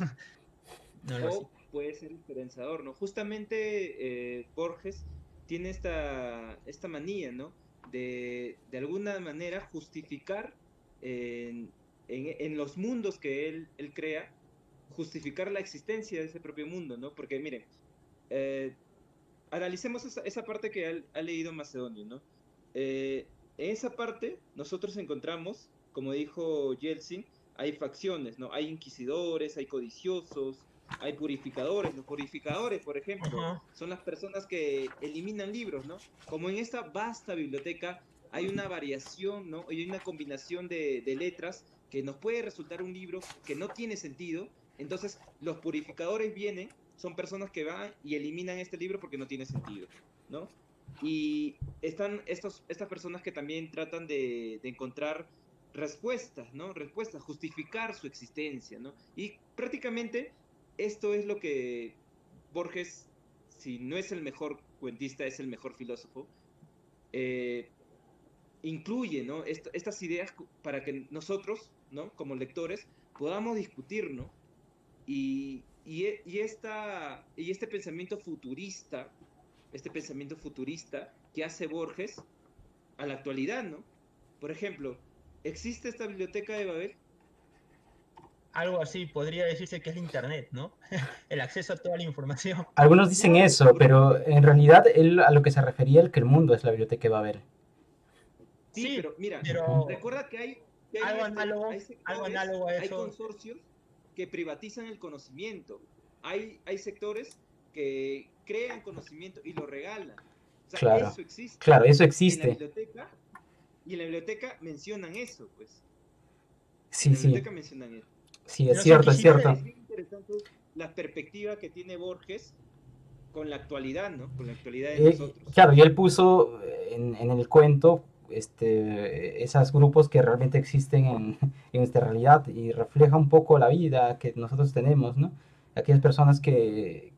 No, algo así. O puede ser esperanzador, ¿no? Justamente Borges tiene esta manía, ¿no? De alguna manera justificar en los mundos que él crea, justificar la existencia de ese propio mundo, ¿no? Porque miren, eh, analicemos esa parte que ha leído Macedonio, ¿no? En esa parte nosotros encontramos, como dijo Yeltsin, hay facciones, ¿no? Hay inquisidores, hay codiciosos, hay purificadores. Los purificadores, por ejemplo, Ajá. son las personas que eliminan libros, ¿no? Como en esta vasta biblioteca hay una variación, ¿no? Hay una combinación de letras que nos puede resultar un libro que no tiene sentido. Entonces, los purificadores vienen, son personas que van y eliminan este libro porque no tiene sentido, ¿no? Y están estas personas que también tratan de encontrar respuestas, ¿no? Respuestas, justificar su existencia, ¿no? Y prácticamente esto es lo que Borges, si no es el mejor cuentista, es el mejor filósofo, eh, incluye, ¿no? Estas ideas para que nosotros, ¿no? Como lectores, podamos discutir, ¿no? Y este pensamiento futurista que hace Borges a la actualidad, ¿no? Por ejemplo, ¿existe esta biblioteca de Babel? Algo así podría decirse que es el Internet, ¿no? El acceso a toda la información. Algunos dicen Claro, eso, porque pero en realidad él a lo que se refería es que el mundo es la biblioteca que va a haber. sí, Sí, pero mira, pero recuerda hay algo sectores, análogo a hay eso. consorcios que privatizan el conocimiento. Hay sectores que crean conocimiento y lo regalan. O sea, Claro, eso existe. claro, eso Y en la existe. biblioteca, y en la biblioteca mencionan eso, pues. En Sí, la sí, biblioteca mencionan eso. sí, es Los cierto, es Entonces cierto. inquisidores. es bien interesante la perspectiva que tiene Borges con la actualidad, ¿no? Con la actualidad de nosotros. Claro, y él puso en el cuento esos grupos que realmente existen en nuestra realidad y refleja un poco la vida que nosotros tenemos, ¿no? Aquellas personas que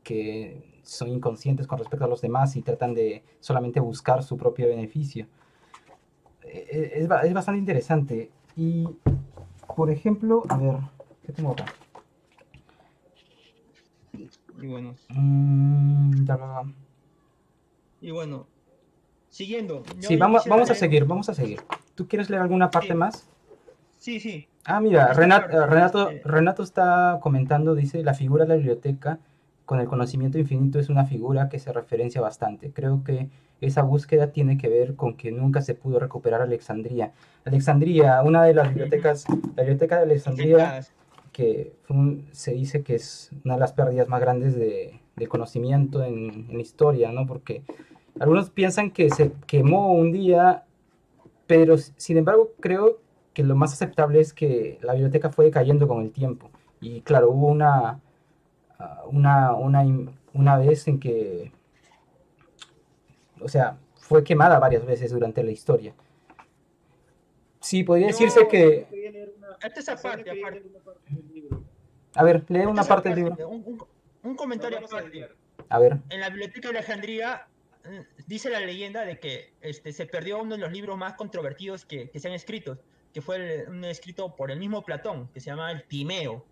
son inconscientes con respecto a los demás y tratan de solamente buscar su propio beneficio. Es bastante interesante. Y, por ejemplo, a ver, ¿qué tengo acá? Y bueno, Ya va. y bueno, siguiendo, Sí, yo quisiera vamos a leer. seguir, vamos a seguir. ¿Tú quieres leer alguna parte Sí, más? sí, sí. Ah, mira, Esta parte dice. Renato está comentando, dice, la figura de la biblioteca con el conocimiento infinito es una figura que se referencia bastante. Creo que esa búsqueda tiene que ver con que nunca se pudo recuperar Alejandría. Alejandría, una de las Ujú, bibliotecas, la biblioteca de Alejandría, infectadas. que se dice que es una de las pérdidas más grandes de conocimiento en la historia, ¿no? Porque algunos piensan que se quemó un día, pero sin embargo creo que lo más aceptable es que la biblioteca fue cayendo con el tiempo. Y claro, hubo una vez en que, o sea, fue quemada varias veces durante la historia. Sí, podría decirse Yo, Macedonio que, quería leer una, esta es Macedonio aparte, quería aparte. leer una parte del libro. a ver, lee Esta una es parte del aparte. libro. Un Nos comentario vamos a aparte. desviar. A ver, En la Biblioteca de Alejandría dice la leyenda de que se perdió uno de los libros más controvertidos que se han escrito, que fue un escrito por el mismo Platón, que se llama el Timeo.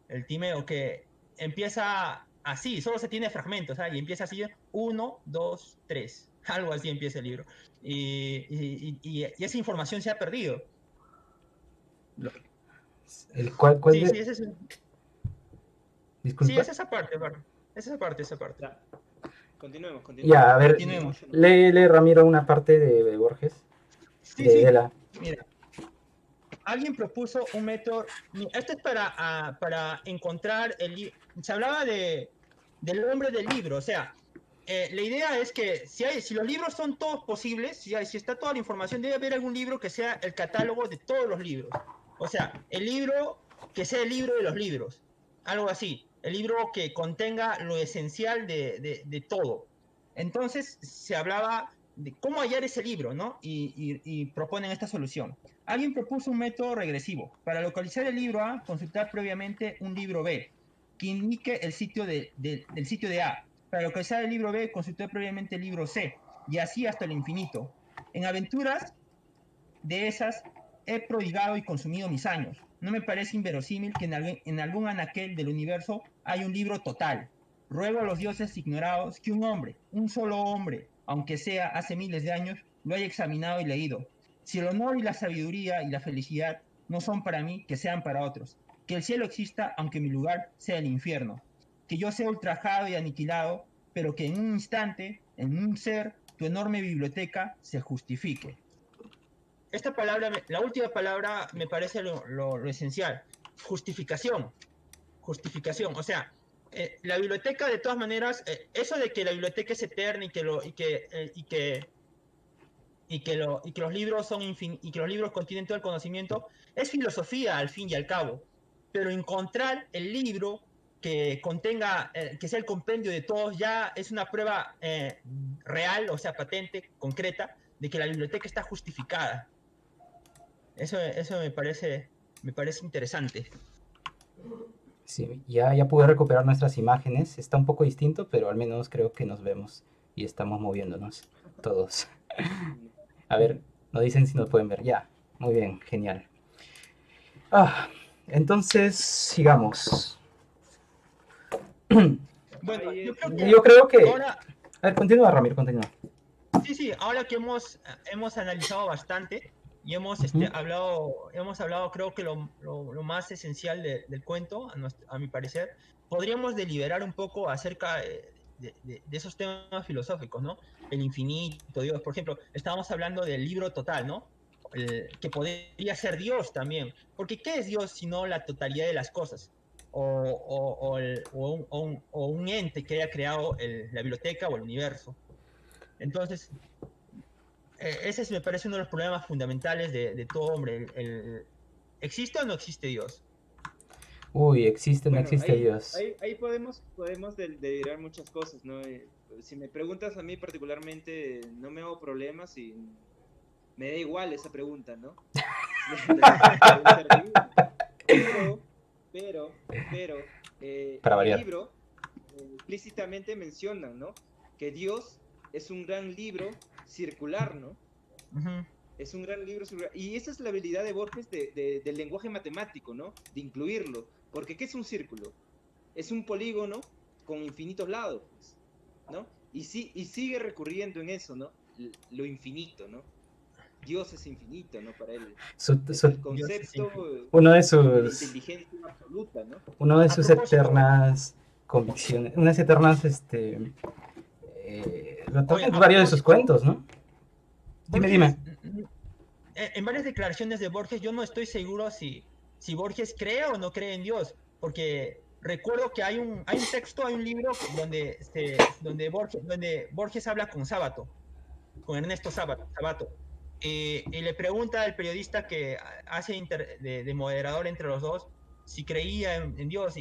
El Timeo, que empieza así, solo se tiene fragmentos, ¿sabes? Y empieza así, uno, dos, tres, algo así empieza el libro. Y esa información se ha perdido. ¿cuál Sí, sí, de? sí, Disculpa. es esa parte, Bar. Es esa parte, esa parte. Ya, continuemos, continuemos. Ya, a ver, Continuemos. lee Ramiro una parte de Borges, Sí, sí. de la... Mira, alguien propuso un método. Esto es para encontrar se hablaba del hombre del libro. O sea, la idea es que si los libros son todos posibles, si está toda la información, debe haber algún libro que sea el catálogo de todos los libros. O sea, el libro que sea el libro de los libros. Algo así. El libro que contenga lo esencial de todo. Entonces se hablaba de cómo hallar ese libro, ¿no? Y proponen esta solución. Alguien propuso un método regresivo. Para localizar el libro A, consultar previamente un libro B, que indique el sitio del sitio de A. Para localizar el libro B, consultar previamente el libro C, y así hasta el infinito. En aventuras de esas he prodigado y consumido mis años. No me parece inverosímil que en algún anaquel del universo hay un libro total. Ruego a los dioses ignorados que un hombre, un solo hombre, aunque sea hace miles de años, lo haya examinado y leído. Si el honor y la sabiduría y la felicidad no son para mí, que sean para otros. Que el cielo exista, aunque mi lugar sea el infierno. Que yo sea ultrajado y aniquilado, pero que en un instante, en un ser, tu enorme biblioteca se justifique. Esta palabra, la última palabra, me parece lo esencial. Justificación. Justificación. O sea, la biblioteca, de todas maneras, eso de que la biblioteca es eterna y que los libros son y que los libros contienen todo el conocimiento, es filosofía al fin y al cabo. Pero encontrar el libro que contenga, que sea el compendio de todos, ya es una prueba real, o sea, patente, concreta, de que la biblioteca está justificada. Eso me parece interesante. Sí, ya pude recuperar nuestras imágenes. Está un poco distinto, pero al menos creo que nos vemos y estamos moviéndonos todos. A ver, nos dicen si nos pueden ver. Ya, muy bien, genial. Entonces, sigamos. Bueno, Yo creo que... ahora, A ver, continúa, Ramiro, continúa. sí, ahora que hemos analizado bastante y hemos hablado, creo que lo más esencial del cuento, a mi parecer, podríamos deliberar un poco acerca de esos temas filosóficos, ¿no? El infinito, Dios, por ejemplo, estábamos hablando del libro total, ¿no? Que podría ser Dios también, porque ¿qué es Dios sino la totalidad de las cosas? O un ente que haya creado la biblioteca o el universo. Entonces, ese me parece uno de los problemas fundamentales de todo hombre. ¿Existe o no existe Dios? Uy, ¿existe o no Bueno, existe Dios? ahí podemos deliberar muchas cosas, ¿no? Si me preguntas a mí particularmente, no me hago problemas y me da igual esa pregunta, ¿no? Pero, Para en el variar. libro explícitamente mencionan, ¿no? Que Dios es un gran libro circular, ¿no? Uh-huh. Es un gran libro circular. Y esa es la habilidad de Borges del lenguaje matemático, ¿no? De incluirlo. Porque ¿qué es un círculo? Es un polígono con infinitos lados, pues, ¿no? Y sigue recurriendo en eso, ¿no? Lo infinito, ¿no? Dios es infinito, ¿no? Para él. El concepto uno de de sus inteligencia absoluta, ¿no? uno de A sus propósito, eternas convicciones, unas eternas lo oye, tocan a varios de sus propósito, cuentos, ¿no? Dime. En varias declaraciones de Borges yo no estoy seguro si Borges cree o no cree en Dios, porque recuerdo que hay un texto, hay un libro donde Borges habla con Sábato, con Ernesto Sabato, y le pregunta al periodista que hace de moderador entre los dos si creía en Dios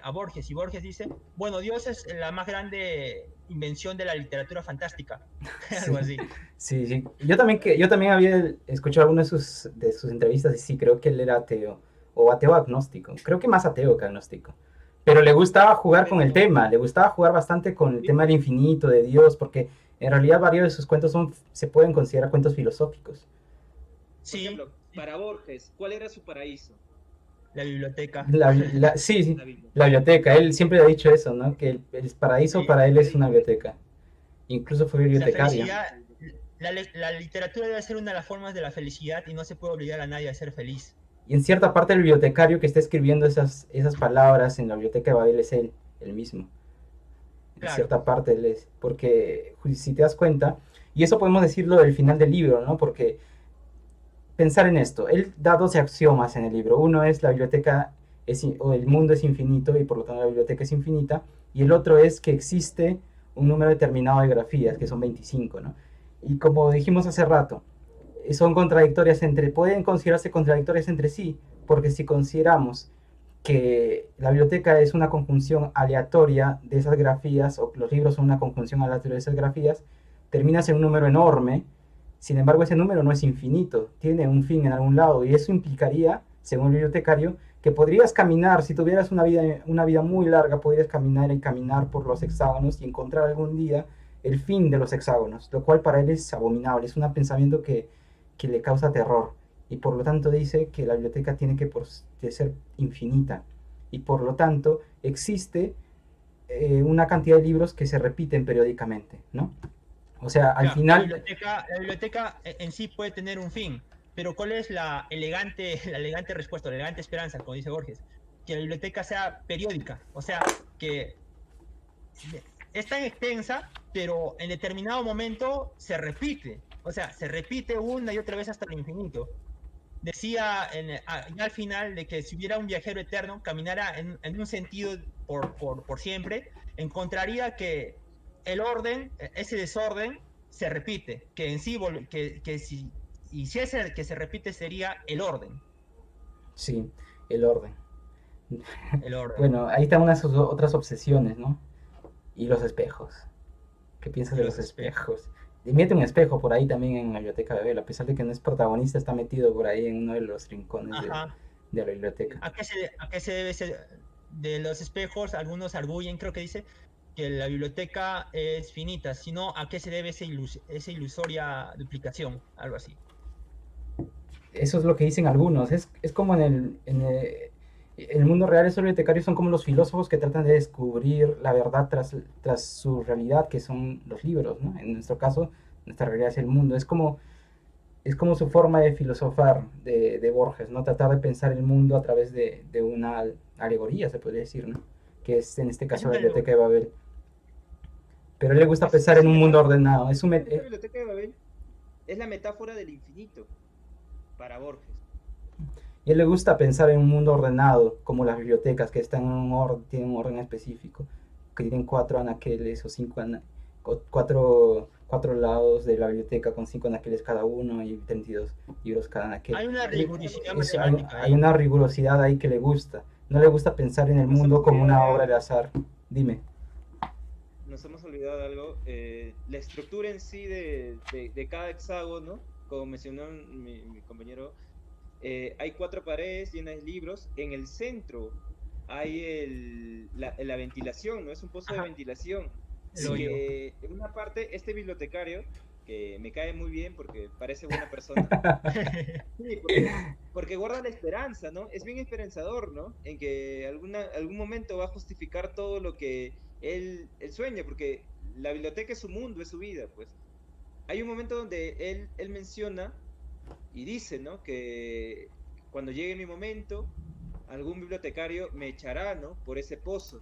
a Borges, y Borges dice, bueno, Dios es la más grande invención de la literatura fantástica, algo así. Sí. Yo también había escuchado algunas de sus entrevistas y sí, creo que él era ateo, o ateo agnóstico, creo que más ateo que agnóstico. Pero le gustaba jugar con el tema, le gustaba jugar bastante con el tema del infinito, de Dios, porque en realidad varios de sus cuentos se pueden considerar cuentos filosóficos. Por ejemplo, para Borges, ¿cuál era su paraíso? La biblioteca. Sí, la biblioteca. Él siempre ha dicho eso, ¿no? Que el paraíso para él es una biblioteca. Incluso fue bibliotecario. La literatura debe ser una de las formas de la felicidad y no se puede obligar a nadie a ser feliz. Y en cierta parte el bibliotecario que está escribiendo esas palabras en la biblioteca de Babel es él mismo. En cierta parte él es. Porque si te das cuenta, y eso podemos decirlo del final del libro, ¿no? Porque pensar en esto, él da 12 axiomas en el libro. Uno es la biblioteca, o el mundo es infinito y por lo tanto la biblioteca es infinita. Y el otro es que existe un número determinado de grafías, que son 25, ¿no? Y como dijimos hace rato, son contradictorias pueden considerarse contradictorias entre sí, porque si consideramos que la biblioteca es una conjunción aleatoria de esas grafías, o los libros son una conjunción aleatoria de esas grafías, terminas en un número enorme. Sin embargo, ese número no es infinito, tiene un fin en algún lado, y eso implicaría, según el bibliotecario, que podrías caminar, si tuvieras una vida muy larga, podrías caminar y caminar por los hexágonos y encontrar algún día el fin de los hexágonos, lo cual para él es abominable, es un pensamiento que le causa terror, y por lo tanto dice que la biblioteca tiene que ser infinita, y por lo tanto existe una cantidad de libros que se repiten periódicamente, ¿no? O sea, al Ya, final... la biblioteca en sí puede tener un fin, pero ¿cuál es la elegante respuesta, la elegante esperanza, como dice Borges? Que la biblioteca sea periódica, o sea, que es tan extensa, pero en determinado momento se repite, o sea, se repite una y otra vez hasta el infinito. Decía ya al final de que si hubiera un viajero eterno, caminara en un sentido por siempre, encontraría que el orden, ese desorden, se repite, que en sí, que si hiciese el que se repite sería Sí, el orden. el orden. Bueno, ahí están unas otras obsesiones, ¿no? Y los espejos. ¿Qué piensas Y de los los espejos. espejos? Y mete un espejo por ahí también en la biblioteca de Babel, a pesar de que no es protagonista, está metido por ahí en uno de los rincones Ajá. de la biblioteca. A qué se debe de los espejos? Algunos arguyen, creo que dice, que la biblioteca es finita, sino a qué se debe esa ilusoria duplicación, algo así. Eso es lo que dicen algunos. Es como en el mundo real, esos bibliotecarios son como los filósofos que tratan de descubrir la verdad tras su realidad, que son los libros, ¿no? En nuestro caso, nuestra realidad es el mundo. Es como su forma de filosofar de Borges, ¿no? Tratar de pensar el mundo a través de una alegoría, se podría decir, ¿no? Que es en este Es caso la una, biblioteca de Babel. Pero a él le gusta pensar Es en un una mundo ordenado. esta biblioteca de Babel es la metáfora del infinito para Borges. Y a él le gusta pensar en un mundo ordenado, como las bibliotecas, que están en tienen un orden específico, que tienen 4 anaqueles o cuatro lados de la biblioteca con 5 anaqueles cada uno y 32 libros cada anaquel. hay una rigurosidad Hay, matemática hay ahí. una rigurosidad ahí que le gusta. No le gusta pensar en el Nos mundo hemos como olvidado una de obra de algo. azar. Dime. Nos hemos olvidado de algo. La estructura en sí de cada hexágono, como mencionó mi compañero, hay 4 paredes llenas de libros. En el centro hay la ventilación, ¿no? Es un pozo de Ajá, ventilación. el Y Sí. hoyo. que en una parte, este bibliotecario, que me cae muy bien porque parece buena persona, sí, porque guarda la esperanza, ¿no? Es bien esperanzador, ¿no? En que algún momento va a justificar todo lo que él sueña, porque la biblioteca es su mundo, es su vida, pues. Hay un momento donde él menciona y dice, ¿no? Que cuando llegue mi momento, algún bibliotecario me echará, ¿no? Por ese pozo.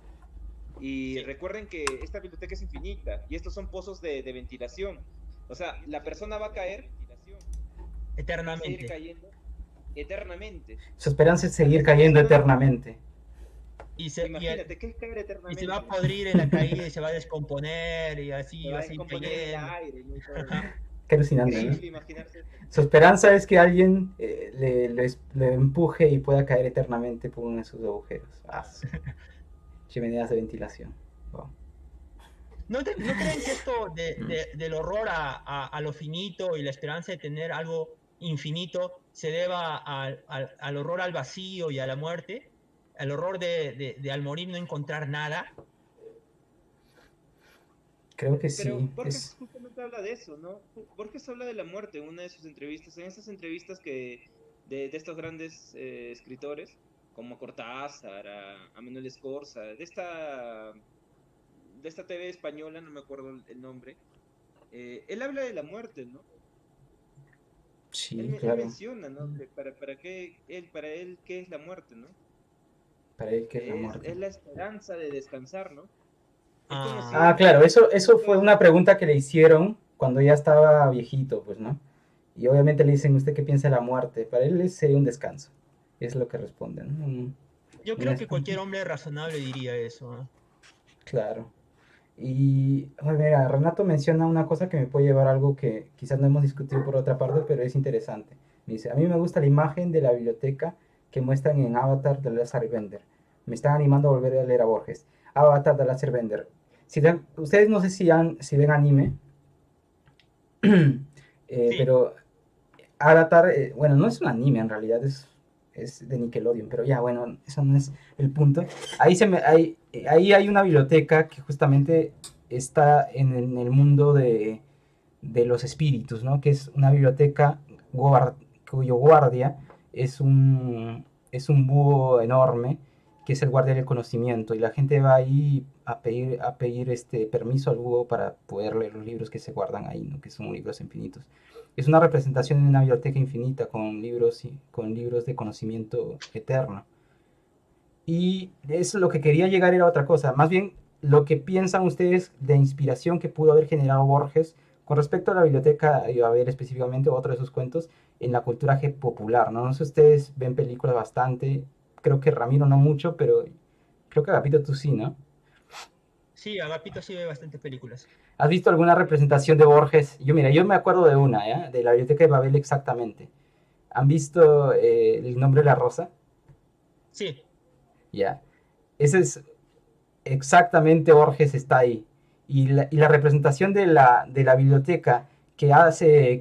Y Sí, recuerden que esta biblioteca es infinita y estos son pozos de ventilación. O sea, la persona va a caer, va a seguir eternamente. cayendo eternamente. Su esperanza es La seguir misma cayendo persona, eternamente. imagínate, ¿qué es caer Y se va a eternamente? podrir en la caída y se va a descomponer y Se así va va a a seguir descomponer en el cayendo. aire, ¿no? Y todo. Qué alucinante, ¿no? Increíble imaginarse eso. Su esperanza es que alguien le empuje y pueda caer eternamente por uno de sus agujeros. Chimeneas de ventilación. Wow. ¿No creen que esto del horror a lo finito y la esperanza de tener algo infinito se deba al horror al vacío y a la muerte? Al horror de al morir no encontrar nada. Creo que Pero sí. Borges justamente habla de eso, ¿no? Borges habla de la muerte en una de sus entrevistas, en esas entrevistas de estos grandes escritores, como Cortázar, a Manuel Escorza, de esta TV española, no me acuerdo el nombre, él habla de la muerte, ¿no? Él, Sí, me- él claro. menciona, ¿no? Que para él, ¿qué es la muerte, ¿no? Para él, ¿qué es la Es, muerte? es la esperanza de descansar, ¿no? Es como si Ah, Ah, él claro, eso fue fuese. una pregunta que le hicieron cuando ya estaba viejito, pues, ¿no? Y obviamente le dicen, ¿usted qué piensa de la muerte? Para él sería un descanso. Es lo que responden, ¿no? yo creo que cualquier hombre razonable diría eso, ¿no? Claro. Y, ay, mira, Renato menciona una cosa que me puede llevar a algo que quizás no hemos discutido por otra parte, pero es interesante. Me dice, a mí me gusta la imagen de la biblioteca que muestran en Avatar de Lazar Bender. Me están animando a volver a leer a Borges. Avatar de Lazar Bender. Ustedes no sé si ven anime. Sí, Pero Avatar, bueno, no es un anime en realidad, es de Nickelodeon, pero ya, bueno, eso no es el punto. Ahí hay una biblioteca que justamente está en el mundo de los espíritus, ¿no? Que es una biblioteca cuyo guardia es es un búho enorme, que es el guardia del conocimiento, y la gente va ahí a pedir este permiso al búho para poder leer los libros que se guardan ahí, ¿no? Que son libros infinitos. Es una representación de una biblioteca infinita con libros de conocimiento eterno. Y eso lo que quería llegar era otra cosa, más bien lo que piensan ustedes de inspiración que pudo haber generado Borges con respecto a la biblioteca, y a ver específicamente otro de sus cuentos, en la cultura popular, ¿no? No sé si ustedes ven películas bastante, creo que Ramiro no mucho, pero creo que Agapito tú sí, ¿no? sí, Agapito sí ve bastantes películas. ¿Has visto alguna representación de Borges? Mira, yo me acuerdo de una, ¿ya? De la biblioteca de Babel exactamente. ¿Han visto El nombre de la rosa? Sí, Ya. Ese es exactamente Borges está ahí. Y la representación de la biblioteca que hace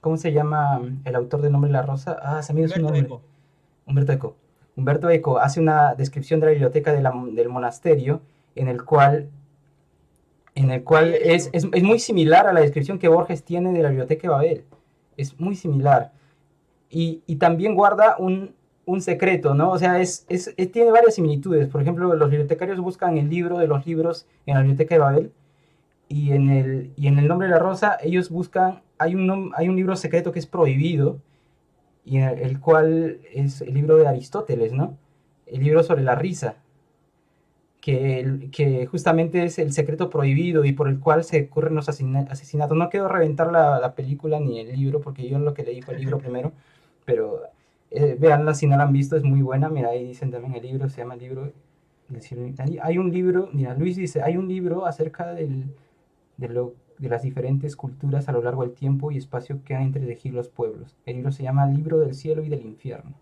¿cómo se llama el autor del nombre de la rosa? Ah, se me dio su Humberto nombre. Eco. Humberto Eco. Humberto Eco hace una descripción de la biblioteca del monasterio en el cual, Ahí he leído. es muy similar a la descripción que Borges tiene de la biblioteca de Babel. Es muy similar. Y también guarda un secreto, ¿no? O sea, tiene varias similitudes. Por ejemplo, los bibliotecarios buscan el libro de los libros en la biblioteca de Babel y en el nombre de la rosa ellos buscan, hay un libro secreto que es prohibido y el cual es el libro de Aristóteles, ¿no? El libro sobre la risa, que justamente es el secreto prohibido y por el cual se ocurren los asesinatos. No quiero reventar la película ni el libro, porque yo lo que leí fue el libro primero, pero véanla si no la han visto, es muy buena. Mira, ahí dicen también el libro, se llama el libro. Hay un libro, mira, Luis dice, hay un libro acerca de las diferentes culturas a lo largo del tiempo y espacio que han entretejido los pueblos. El libro se llama Libro del cielo y del infierno.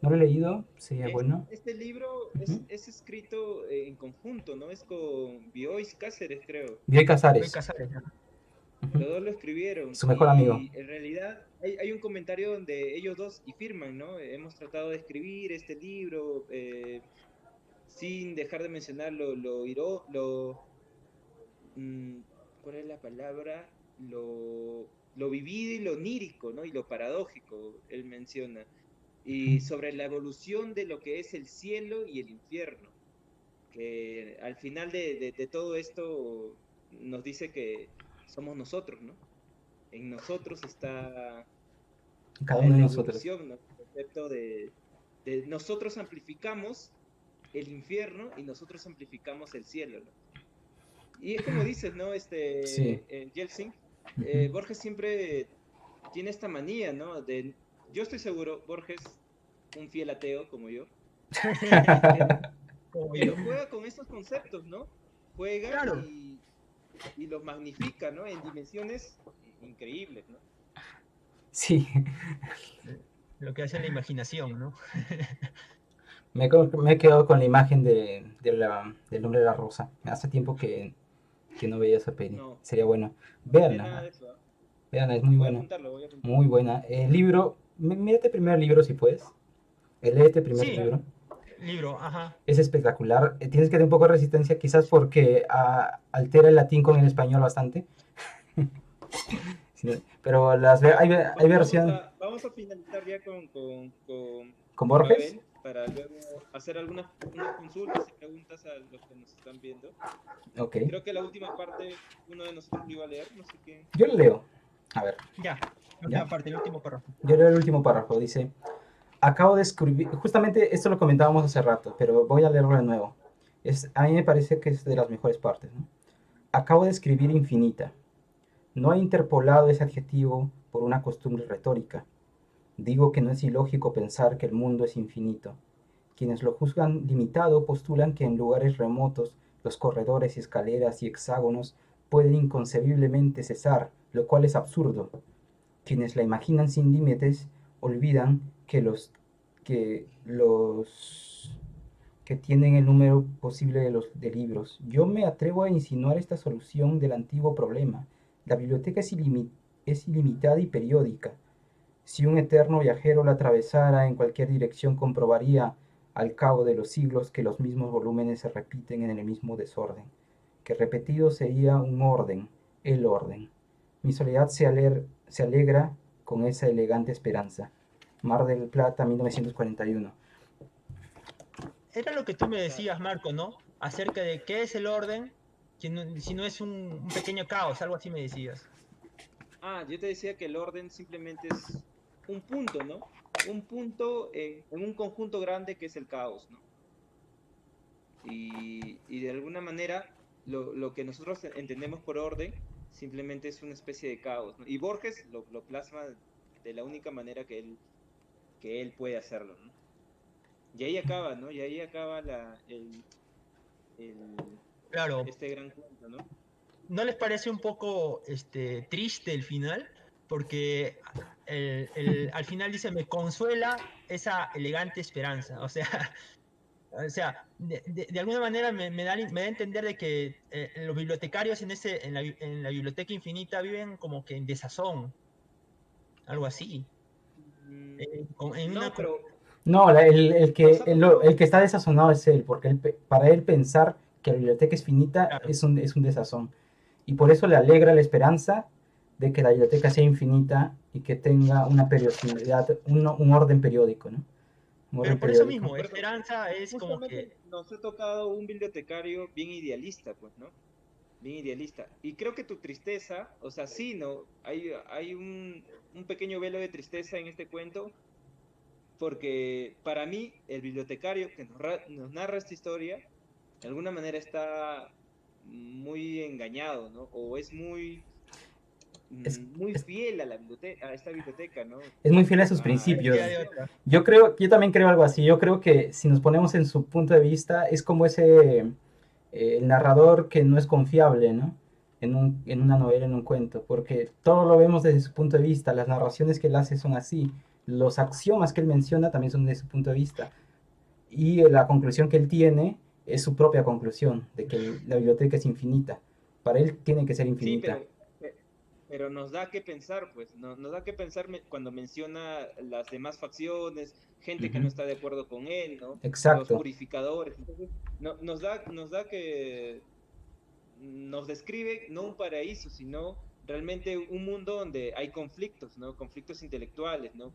No lo he leído, sería bueno. Este libro Ujú. es escrito en conjunto, ¿no? Es con Biois Cáceres, creo. Bioy Voy a Casares, Casares, ¿no? ujú, Los dos lo escribieron su mejor amigo. y en realidad hay un comentario donde ellos dos y firman, ¿no? Hemos tratado de escribir este libro sin dejar de mencionar mm, ¿cuál es la palabra? Lo vivido y lo onírico, ¿no? Y lo paradójico, él menciona. Y sobre la evolución de lo que es el cielo y el infierno, que al final de todo esto nos dice que somos nosotros, ¿no? En nosotros está Cada uno de la nosotros. evolución, ¿no? El concepto de nosotros amplificamos el infierno y nosotros amplificamos el cielo, ¿no? Y es como dices, ¿no? Sí. Yeltsin, Ujú. Borges siempre tiene esta manía, ¿no? Yo estoy seguro, Borges, un fiel ateo como yo, Como yo. pero juega con estos conceptos, ¿no? Juega Claro, y los magnifica, ¿no? En dimensiones increíbles, ¿no? Sí, lo que hace la imaginación, ¿no? me he quedado con la imagen del nombre de la rosa. Hace tiempo que no veía esa peli. No, Sería bueno. no sé nada Véanla, de eso, ¿ah? véanla, es muy Voy a buena. apuntarlo, voy a apuntarlo. Muy buena. El libro, mírate primero el libro si puedes. Léete primero el Sí, Claro, libro. libro, ajá. Es espectacular. Tienes que tener un poco de resistencia, quizás porque altera el latín con el español bastante. Sí, pero hay versión vamos a finalizar ya con con Borges. Babel para luego hacer unas consultas y preguntas a los que nos están viendo. Ok. Creo que la última parte uno de nosotros lo iba a leer, no sé quién. Yo lo leo. A ver, Ya, la ¿ya? última parte, el último párrafo. Yo leo el último párrafo. Dice, acabo de escribir, justamente esto lo comentábamos hace rato, pero voy a leerlo de nuevo. A mí me parece que es de las mejores partes, ¿no? Acabo de escribir infinita. No he interpolado ese adjetivo por una costumbre retórica. Digo que no es ilógico pensar que el mundo es infinito. Quienes lo juzgan limitado postulan que en lugares remotos los corredores y escaleras y hexágonos pueden inconcebiblemente cesar, lo cual es absurdo. Quienes la imaginan sin límites olvidan que los que tienen el número posible de libros. Yo me atrevo a insinuar esta solución del antiguo problema. La biblioteca es ilimitada y periódica. Si un eterno viajero la atravesara en cualquier dirección, comprobaría al cabo de los siglos que los mismos volúmenes se repiten en el mismo desorden, que repetido sería un orden, el orden. Mi soledad se alegra con esa elegante esperanza. Mar del Plata, 1941. Era lo que tú me Claro. decías, Marco, ¿no? Acerca de qué es el orden, si no es un pequeño caos, algo así me decías. Yo te decía que el orden simplemente es un punto, ¿no? Un punto en un conjunto grande que es el caos, ¿no? Y de alguna manera lo que nosotros entendemos por orden simplemente es una especie de caos, ¿no? Y Borges lo plasma de la única manera que él puede hacerlo, ¿no? Y ahí acaba, ¿no? Y ahí acaba el- Claro, este gran cuento, ¿no? ¿no les parece un poco triste el final? Porque al final dice, me consuela esa elegante esperanza. O sea, de alguna manera me da a entender de que los bibliotecarios en la biblioteca infinita viven como que en desazón, algo así. Mm, En una, no, pero No, nos ha el tocado, que está desazonado es él, porque para él pensar que la biblioteca es finita claro, es un desazón. Y por eso le alegra la esperanza de que la biblioteca sea infinita y que tenga una periodicidad, un orden periódico, ¿no? Un orden pero por eso periódico. mismo, por eso, esperanza es como justamente que, nos ha tocado un bibliotecario bien idealista, pues, ¿no? Bien idealista. Y creo que tu tristeza, o sea, sí, ¿no? Hay un pequeño velo de tristeza en este cuento, porque para mí el bibliotecario que nos narra esta historia, de alguna manera está muy engañado, ¿no? O es Es, muy es, fiel a a esta biblioteca, ¿no? es muy fiel a sus A no les esta queda principios. de visión. otra. Yo también creo algo así. Yo creo que si nos ponemos en su punto de vista, es como el narrador que no es confiable, ¿no? En una novela, en un cuento, porque todo lo vemos desde su punto de vista, las narraciones que él hace son así, los axiomas que él menciona también son desde su punto de vista, y la conclusión que él tiene es su propia conclusión, de que la biblioteca es infinita. Para él tiene que ser Sí, infinita. pe- pero nos da que pensar, pues, nos da que pensar cuando menciona las demás facciones, gente que Ujú. no está de acuerdo con él, ¿no? Los Exacto. purificadores. Entonces, nos da que nos describe no un paraíso, sino realmente un mundo donde hay conflictos, ¿no? Conflictos intelectuales, ¿no?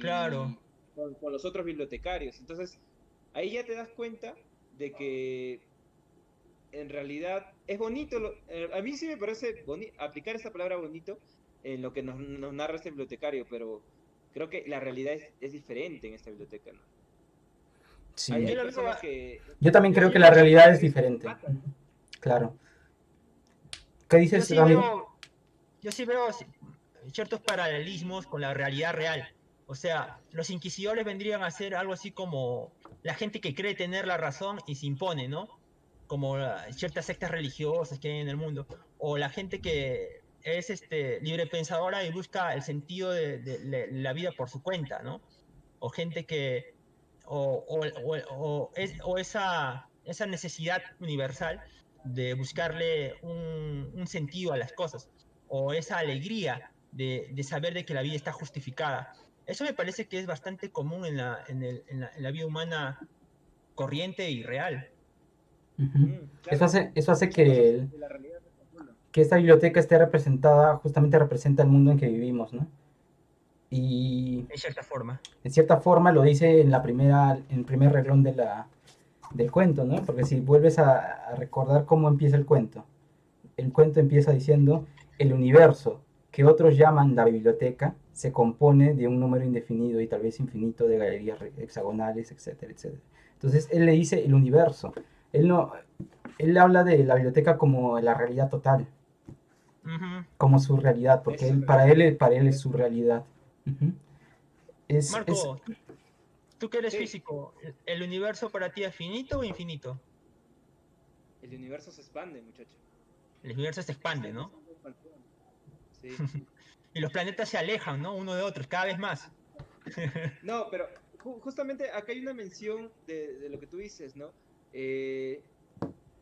Claro, Y con los otros bibliotecarios. Entonces, ahí ya te das cuenta de que en realidad es bonito, a mí sí me parece aplicar esa palabra bonito en lo que nos narra este bibliotecario, pero creo que la realidad es diferente en esta biblioteca, ¿no? Sí. yo Hay lo veo, personas que Yo también creo que yo la veo así, realidad es que diferente. matan, ¿no? Claro. ¿Qué yo dices, sí Ramiro? veo, yo sí veo ciertos paralelismos con la realidad real. O sea, los inquisidores vendrían a ser algo así como la gente que cree tener la razón y se impone, ¿no? Como ciertas sectas religiosas que hay en el mundo. O la gente que es libre pensadora y busca el sentido de la vida por su cuenta, ¿no? O gente que, o esa necesidad universal de buscarle un sentido a las cosas, o esa alegría de saber de que la vida está justificada. Eso me parece que es bastante común en la vida humana corriente y real. Ujú. Claro, Eso hace muchas cosas de la realidad se calculan. que esta biblioteca esté representada, justamente representa el mundo en que vivimos, ¿no? Y En cierta forma. en cierta forma lo dice en el primer reglón del cuento, ¿no? Porque si vuelves a recordar cómo empieza el cuento empieza diciendo, el universo, que otros llaman la biblioteca, se compone de un número indefinido y tal vez infinito de galerías hexagonales, etcétera, etcétera. Entonces él le dice el universo. Él no, él habla de la biblioteca como la realidad total, Ujú. como su realidad, porque Eso es para él es verdad. su realidad. Uh-huh. Es, Marco, tú que eres Sí, físico, ¿el universo para ti es finito o infinito? el universo se expande, muchacho. El universo se Está expande, en ¿no? constante expansión. Sí. Y los planetas se alejan, ¿no? Uno de otros, cada vez más. No, pero justamente acá hay una mención de lo que tú dices, ¿no? Eh,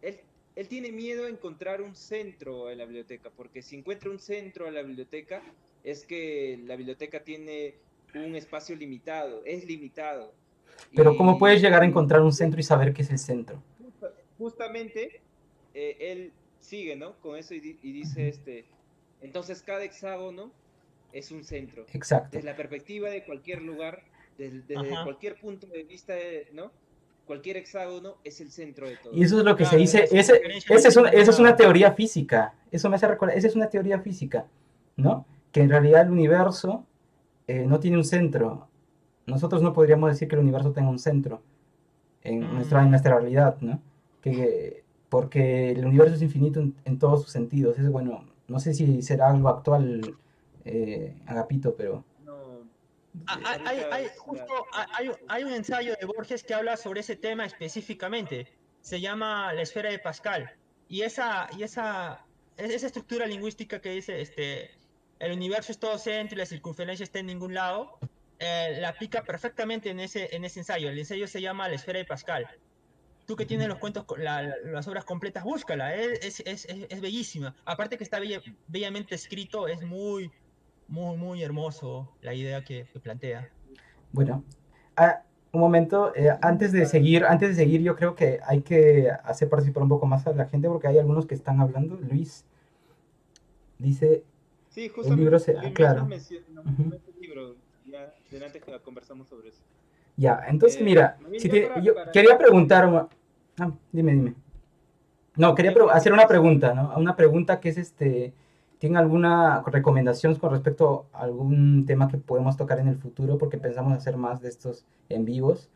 él, él tiene miedo a encontrar un centro en la biblioteca, porque si encuentra un centro en la biblioteca, es que la biblioteca tiene un espacio limitado, es limitado. Pero ¿cómo puedes llegar a Y encontrar un centro y saber qué es el centro? justamente él sigue, ¿no? Con eso y dice, entonces cada hexágono es un centro. Exacto. Desde la perspectiva de cualquier lugar, desde Ajá. cualquier punto de vista, ¿no? Cualquier hexágono es el centro de todo. Y eso es lo que se Claro, dice, esa referencia no tenía esa es una nada. teoría física, eso me hace recordar, esa es una teoría física, ¿no? Que en realidad el universo no tiene un centro. Nosotros no podríamos decir que el universo tenga un centro en nuestra realidad, ¿no? Porque el universo es infinito en todos sus sentidos. Es bueno, no sé si será algo actual, Agapito, pero No, Hay, ahorita justo hay un ensayo de Borges que habla sobre ese tema específicamente. Se llama La esfera de Pascal. Esa estructura lingüística que dice el universo es todo centro y la circunferencia está en ningún lado, la aplica perfectamente en ese ensayo. El ensayo se llama La esfera de Pascal. Tú que tienes los cuentos, las obras completas, búscala, es bellísima. Aparte que está bellamente escrito, es muy hermoso la idea que plantea. bueno, un momento, antes de seguir, yo creo que hay que hacer participar un poco más a la gente porque hay algunos que están hablando. Luis dice, sí, el libro justamente Luis claro. nos Uh-huh. mencionó el libro. Ya, adelante conversamos sobre eso. Ya, entonces mira, Más bien ya yo para quería preguntar, dime. No, quería ya para hacer una finalizar. pregunta, ¿no? Una pregunta que es ¿tiene alguna recomendación con respecto a algún tema que podemos tocar en el futuro? Porque pensamos hacer más de estos en vivos.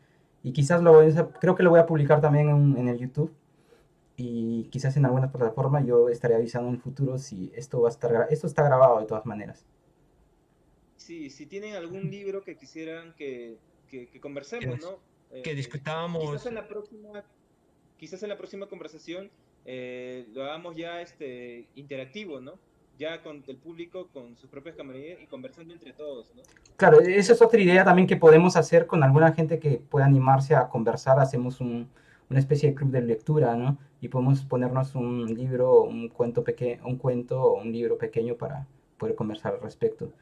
Y quizás creo que lo voy a publicar también en el YouTube. Y quizás en alguna plataforma yo estaré avisando en el futuro si esto va a estar, esto está grabado de todas maneras. Sí, si tienen algún libro que quisieran que conversemos, Que, ¿no? que Quizás discutábamos. en la próxima conversación lo hagamos ya interactivo, ¿no? Ya con el público, con sus propias camarillas y conversando entre todos, ¿no? Claro, esa es otra idea también que podemos hacer con alguna gente que pueda animarse a conversar. Hacemos una especie de club de lectura, ¿no? Y podemos ponernos un libro, un cuento pequeño, un cuento o un libro pequeño para poder conversar al respecto.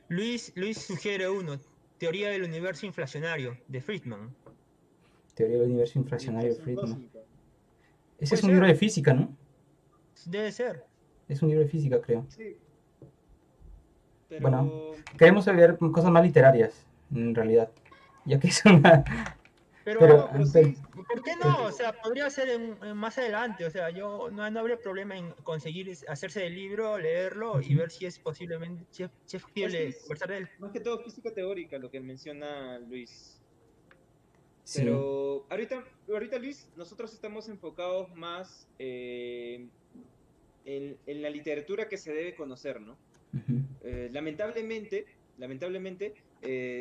Luis sugiere uno, Teoría del universo inflacionario, de Friedman. Teoría del universo De inflacionario de inflación Friedman. cósmica. Ese Puede es un libro ser, de física, ¿no? debe ser. Es un libro de física, creo. Sí, Bueno, pero queremos ver cosas más literarias, en realidad. Ya que es una... Pero, Pero, pero pero, sí, ¿por qué como no? O digo, sea, podría ser más adelante. O sea, yo no habría problema en conseguir hacerse del libro, leerlo y ver si es posiblemente, si es es que factible es conversar de él. más que todo física teórica lo que menciona Luis. sí. Pero ahorita Luis, nosotros estamos enfocados más en la literatura que se debe conocer, ¿no? Uh-huh. Lamentablemente,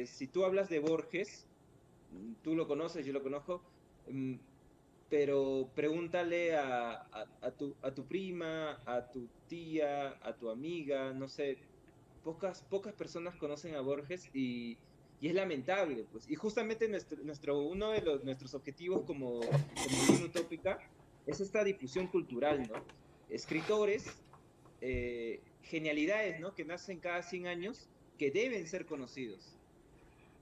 si tú hablas de Borges, tú lo conoces, yo lo conozco, mm, pero pregúntale a tu prima, a tu tía, a tu amiga, no sé, pocas personas conocen a Borges y es lamentable, pues. Y justamente uno de nuestros objetivos como Lima Utópica es esta difusión cultural, ¿no? Escritores, genialidades, ¿no? Que nacen cada 100 años, que deben ser conocidos.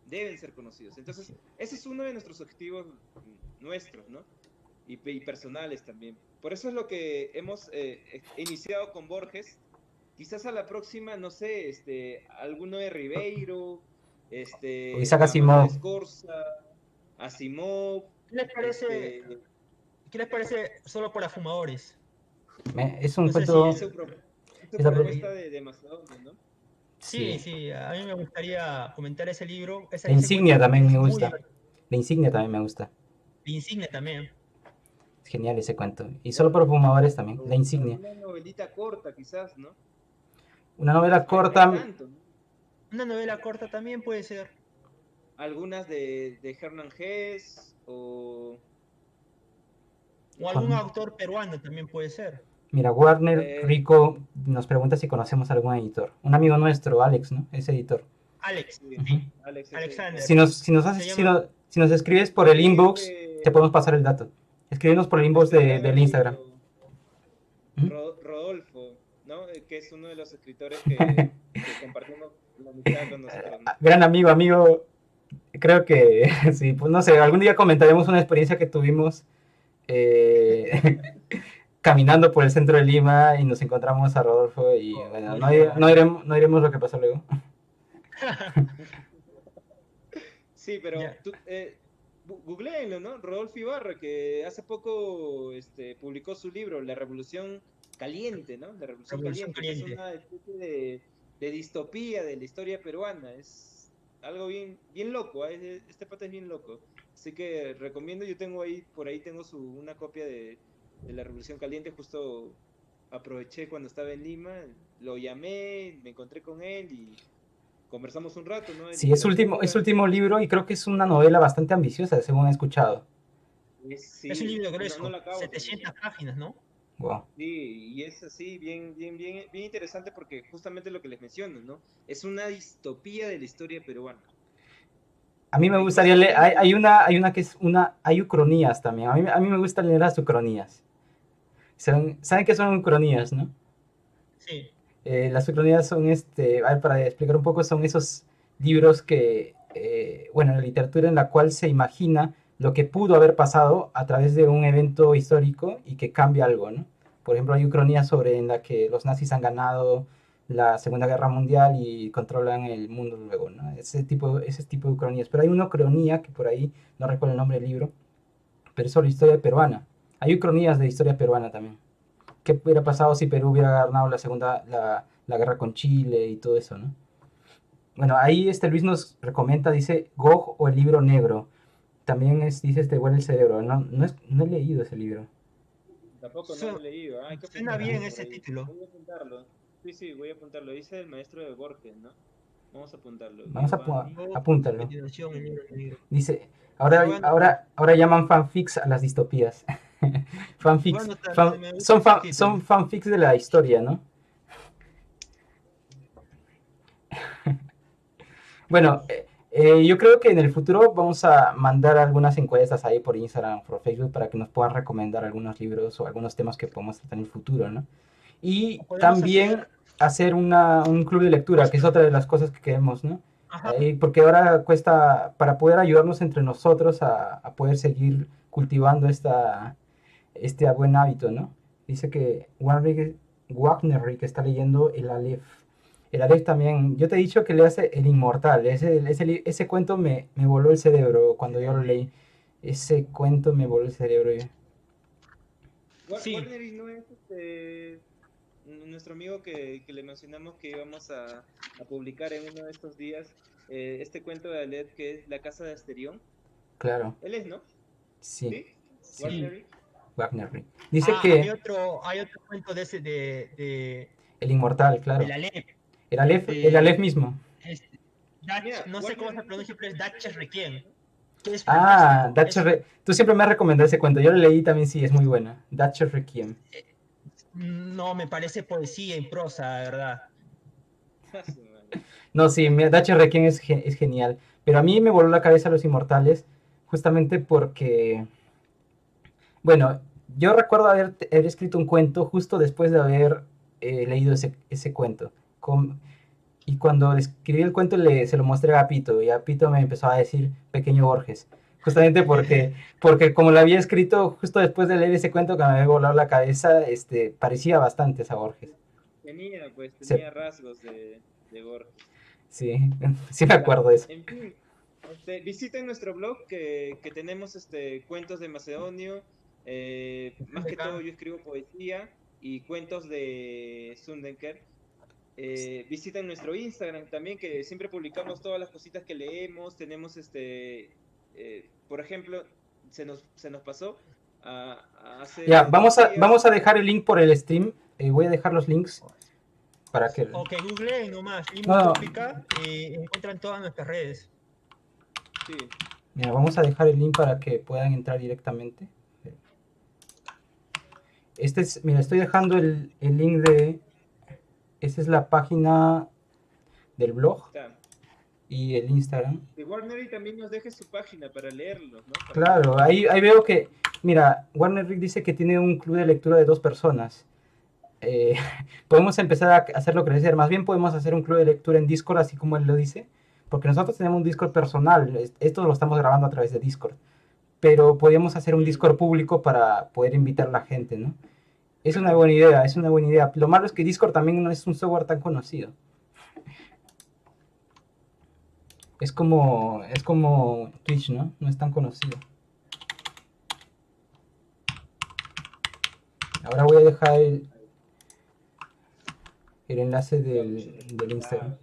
Deben ser conocidos. Entonces, ese es uno de nuestros objetivos nuestros, ¿no? Y personales también. Por eso es lo que hemos iniciado con Borges. Quizás a la próxima, no sé, alguno de Ribeiro, O Isaac a Manuel Asimov. Escorza, Asimov, ¿Qué les parece, este, qué les parece solo para fumadores? Es un No sé si cuento... es el, su esa propuesta de Macedonio, ¿no? sí, sí. sí, a mí me gustaría comentar ese libro, La ese insignia cuento también me es muy gusta. divertido. La insignia también me gusta. Insignia también. Es genial ese cuento. Y solo para fumadores también. La O insignia. alguna novelita corta, quizás, ¿no? Una novela Hay corta. tanto, ¿no? Una novela corta también puede ser. Algunas de Hernán Hesse O Juan. algún autor peruano también puede ser. Mira, Warner Eh, Rico nos pregunta si conocemos algún editor. Un amigo nuestro, Alex, ¿no? Es editor. Alex, sí, Uh-huh. Alex es editor. Alexander. Si nos, si, nos Se haces, llama si nos escribes por el Él es inbox, te podemos pasar el dato. Escríbenos por el inbox Nuestro gran del Instagram. amigo ¿Mm? Rodolfo, ¿no? Que es uno de los escritores que compartimos la amistad con nosotros, ¿no? Gran amigo, creo que sí, pues no sé, algún día comentaremos una experiencia que tuvimos eh, caminando por el centro de Lima y nos encontramos a Rodolfo y bueno, Muy no, recordable. no diremos lo que pasó luego. Sí, pero Ya. googleenlo, ¿no? Rodolfo Ibarra, que hace poco publicó su libro, La Revolución Caliente, ¿no? La Revolución Revolución Caliente, que es Caliente. una especie de distopía de la historia peruana. Es algo bien, bien loco, ¿eh? Este pata es bien loco. Así que recomiendo, yo tengo ahí, por ahí tengo una copia de La Revolución Caliente, justo aproveché cuando estaba en Lima, lo llamé, me encontré con él y conversamos un rato, ¿no? De Sí, es su literatura. último libro y creo que es una novela bastante ambiciosa, según he escuchado. Es un Sí, libro no grueso, lo acabo todavía. 700 páginas, ¿no? Wow. Sí, y es así, bien, bien, bien, bien interesante porque justamente lo que les menciono, ¿no? Es una distopía de la historia peruana. A mí me Hay gustaría cosas leer, bien locas. hay una que es una, hay ucronías también. A mí me gusta leer las ucronías. ¿Saben qué son ucronías, no? Sí. Las ucronías son, a ver, para explicar un poco, son esos libros que, bueno, la literatura en la cual se imagina lo que pudo haber pasado a través de un evento histórico y que cambia algo, ¿no? Por ejemplo, hay ucronías sobre en la que los nazis han ganado la Segunda Guerra Mundial y controlan el mundo luego, ¿no? Ese tipo de ucronías. Pero hay una ucronía que por ahí, no recuerdo el nombre del libro, pero es sobre historia peruana. Hay ucronías de historia peruana también. ¿Qué hubiera pasado si Perú hubiera ganado la guerra con Chile y todo eso, ¿no? Bueno, ahí Luis nos recomienda, dice Gog o el libro negro. También dice Te huele el cerebro. No he leído ese libro. Tampoco no lo he Su- leído, hay que Suena bien apuntarlo por ese ahí. título. Voy a apuntarlo. Sí, sí, voy a apuntarlo. Dice el maestro de Borges, ¿no? Vamos a apuntarlo. Vamos a Giovanni. Yo, a apúntalo. continuación, el libro negro. Dice, Lo voy a anotar. ahora llaman fanfics a las distopías. Lo voy a Fanfics, anotar. Me gusta ese son título. fanfics de la historia, ¿no? Bueno, yo creo que en el futuro vamos a mandar algunas encuestas ahí por Instagram, por Facebook, para que nos puedan recomendar algunos libros o algunos temas que podemos tratar en el futuro, ¿no? Y O podemos también hacer hacer un club de lectura, que es encuesta. otra de las cosas que queremos, ¿no? Ajá. Porque ahora cuesta, para poder ayudarnos entre nosotros a poder seguir cultivando este buen hábito, ¿no? Dice que Wagner que está leyendo el Aleph. El Aleph también, yo te he dicho que le hace El Inmortal. Ese cuento me voló el cerebro cuando yo lo leí. Ese cuento me voló el cerebro. Sí. Warner y no es nuestro amigo que le mencionamos que íbamos a publicar en uno de estos días este cuento de Alet que es La Casa de Asterión. Claro, Él es, ¿no? sí, ¿Sí? sí, Sí. Warner. Wagner. Dice Ah, que hay otro cuento de ese El Inmortal, de claro. la ley. El Aleph De mismo. este, Mira, no sé cómo Warner se dice pronuncia, que pero es también Daches tiene ese cuento, Requiem, ¿no? que es Ah, fantástico. Tú siempre me has recomendado ese cuento. Yo lo leí también, sí, es muy buena. Thatcher Requiem. No, me parece poesía en prosa, de verdad. Ah, su madre. No, sí, Thatcher Requiem es genial. Pero a mí me voló la cabeza Los Inmortales, justamente porque, bueno, yo recuerdo haber escrito un cuento justo después de haber leído ese cuento. Y cuando escribí el cuento se lo mostré a Apito y Apito me empezó a decir Pequeño Borges. Justamente porque como lo había escrito justo después de leer ese cuento que me había volado la cabeza, parecía bastante a Borges. Se, Tenía rasgos de Borges. sí, sí me Ya, acuerdo de eso. en fin, visiten nuestro blog que tenemos cuentos de Macedonio. Más que todo Acá. yo escribo poesía y cuentos de Sundenker. Visiten nuestro Instagram también, que siempre publicamos todas las cositas que leemos. Tenemos por ejemplo, se nos pasó Ya, hace 2 días. vamos a dejar el link por el stream. Voy a dejar los links para que... O que googleen nomás, Lima No, no, Utópica, encuentran todas nuestras redes. Sí, mira, vamos a dejar el link para que puedan entrar directamente. Mira, estoy dejando el link de... Esta es la página del blog. está. y el Instagram. De Warner también nos deje su página para leerlos, ¿no? Para Claro, ahí veo que, mira, Warner Rick dice que tiene un club de lectura de 2 personas. Eh, podemos empezar a hacerlo crecer. Más bien podemos hacer un club de lectura en Discord, así como él lo dice, porque nosotros tenemos un Discord personal. Esto lo estamos grabando a través de Discord, pero podríamos hacer un Discord público para poder invitar a la gente, ¿no? Es una buena idea, es una buena idea. Lo malo es que Discord también no es un software tan conocido. Es como Twitch, ¿no? No es tan conocido. Ahora voy a dejar el enlace del Instagram.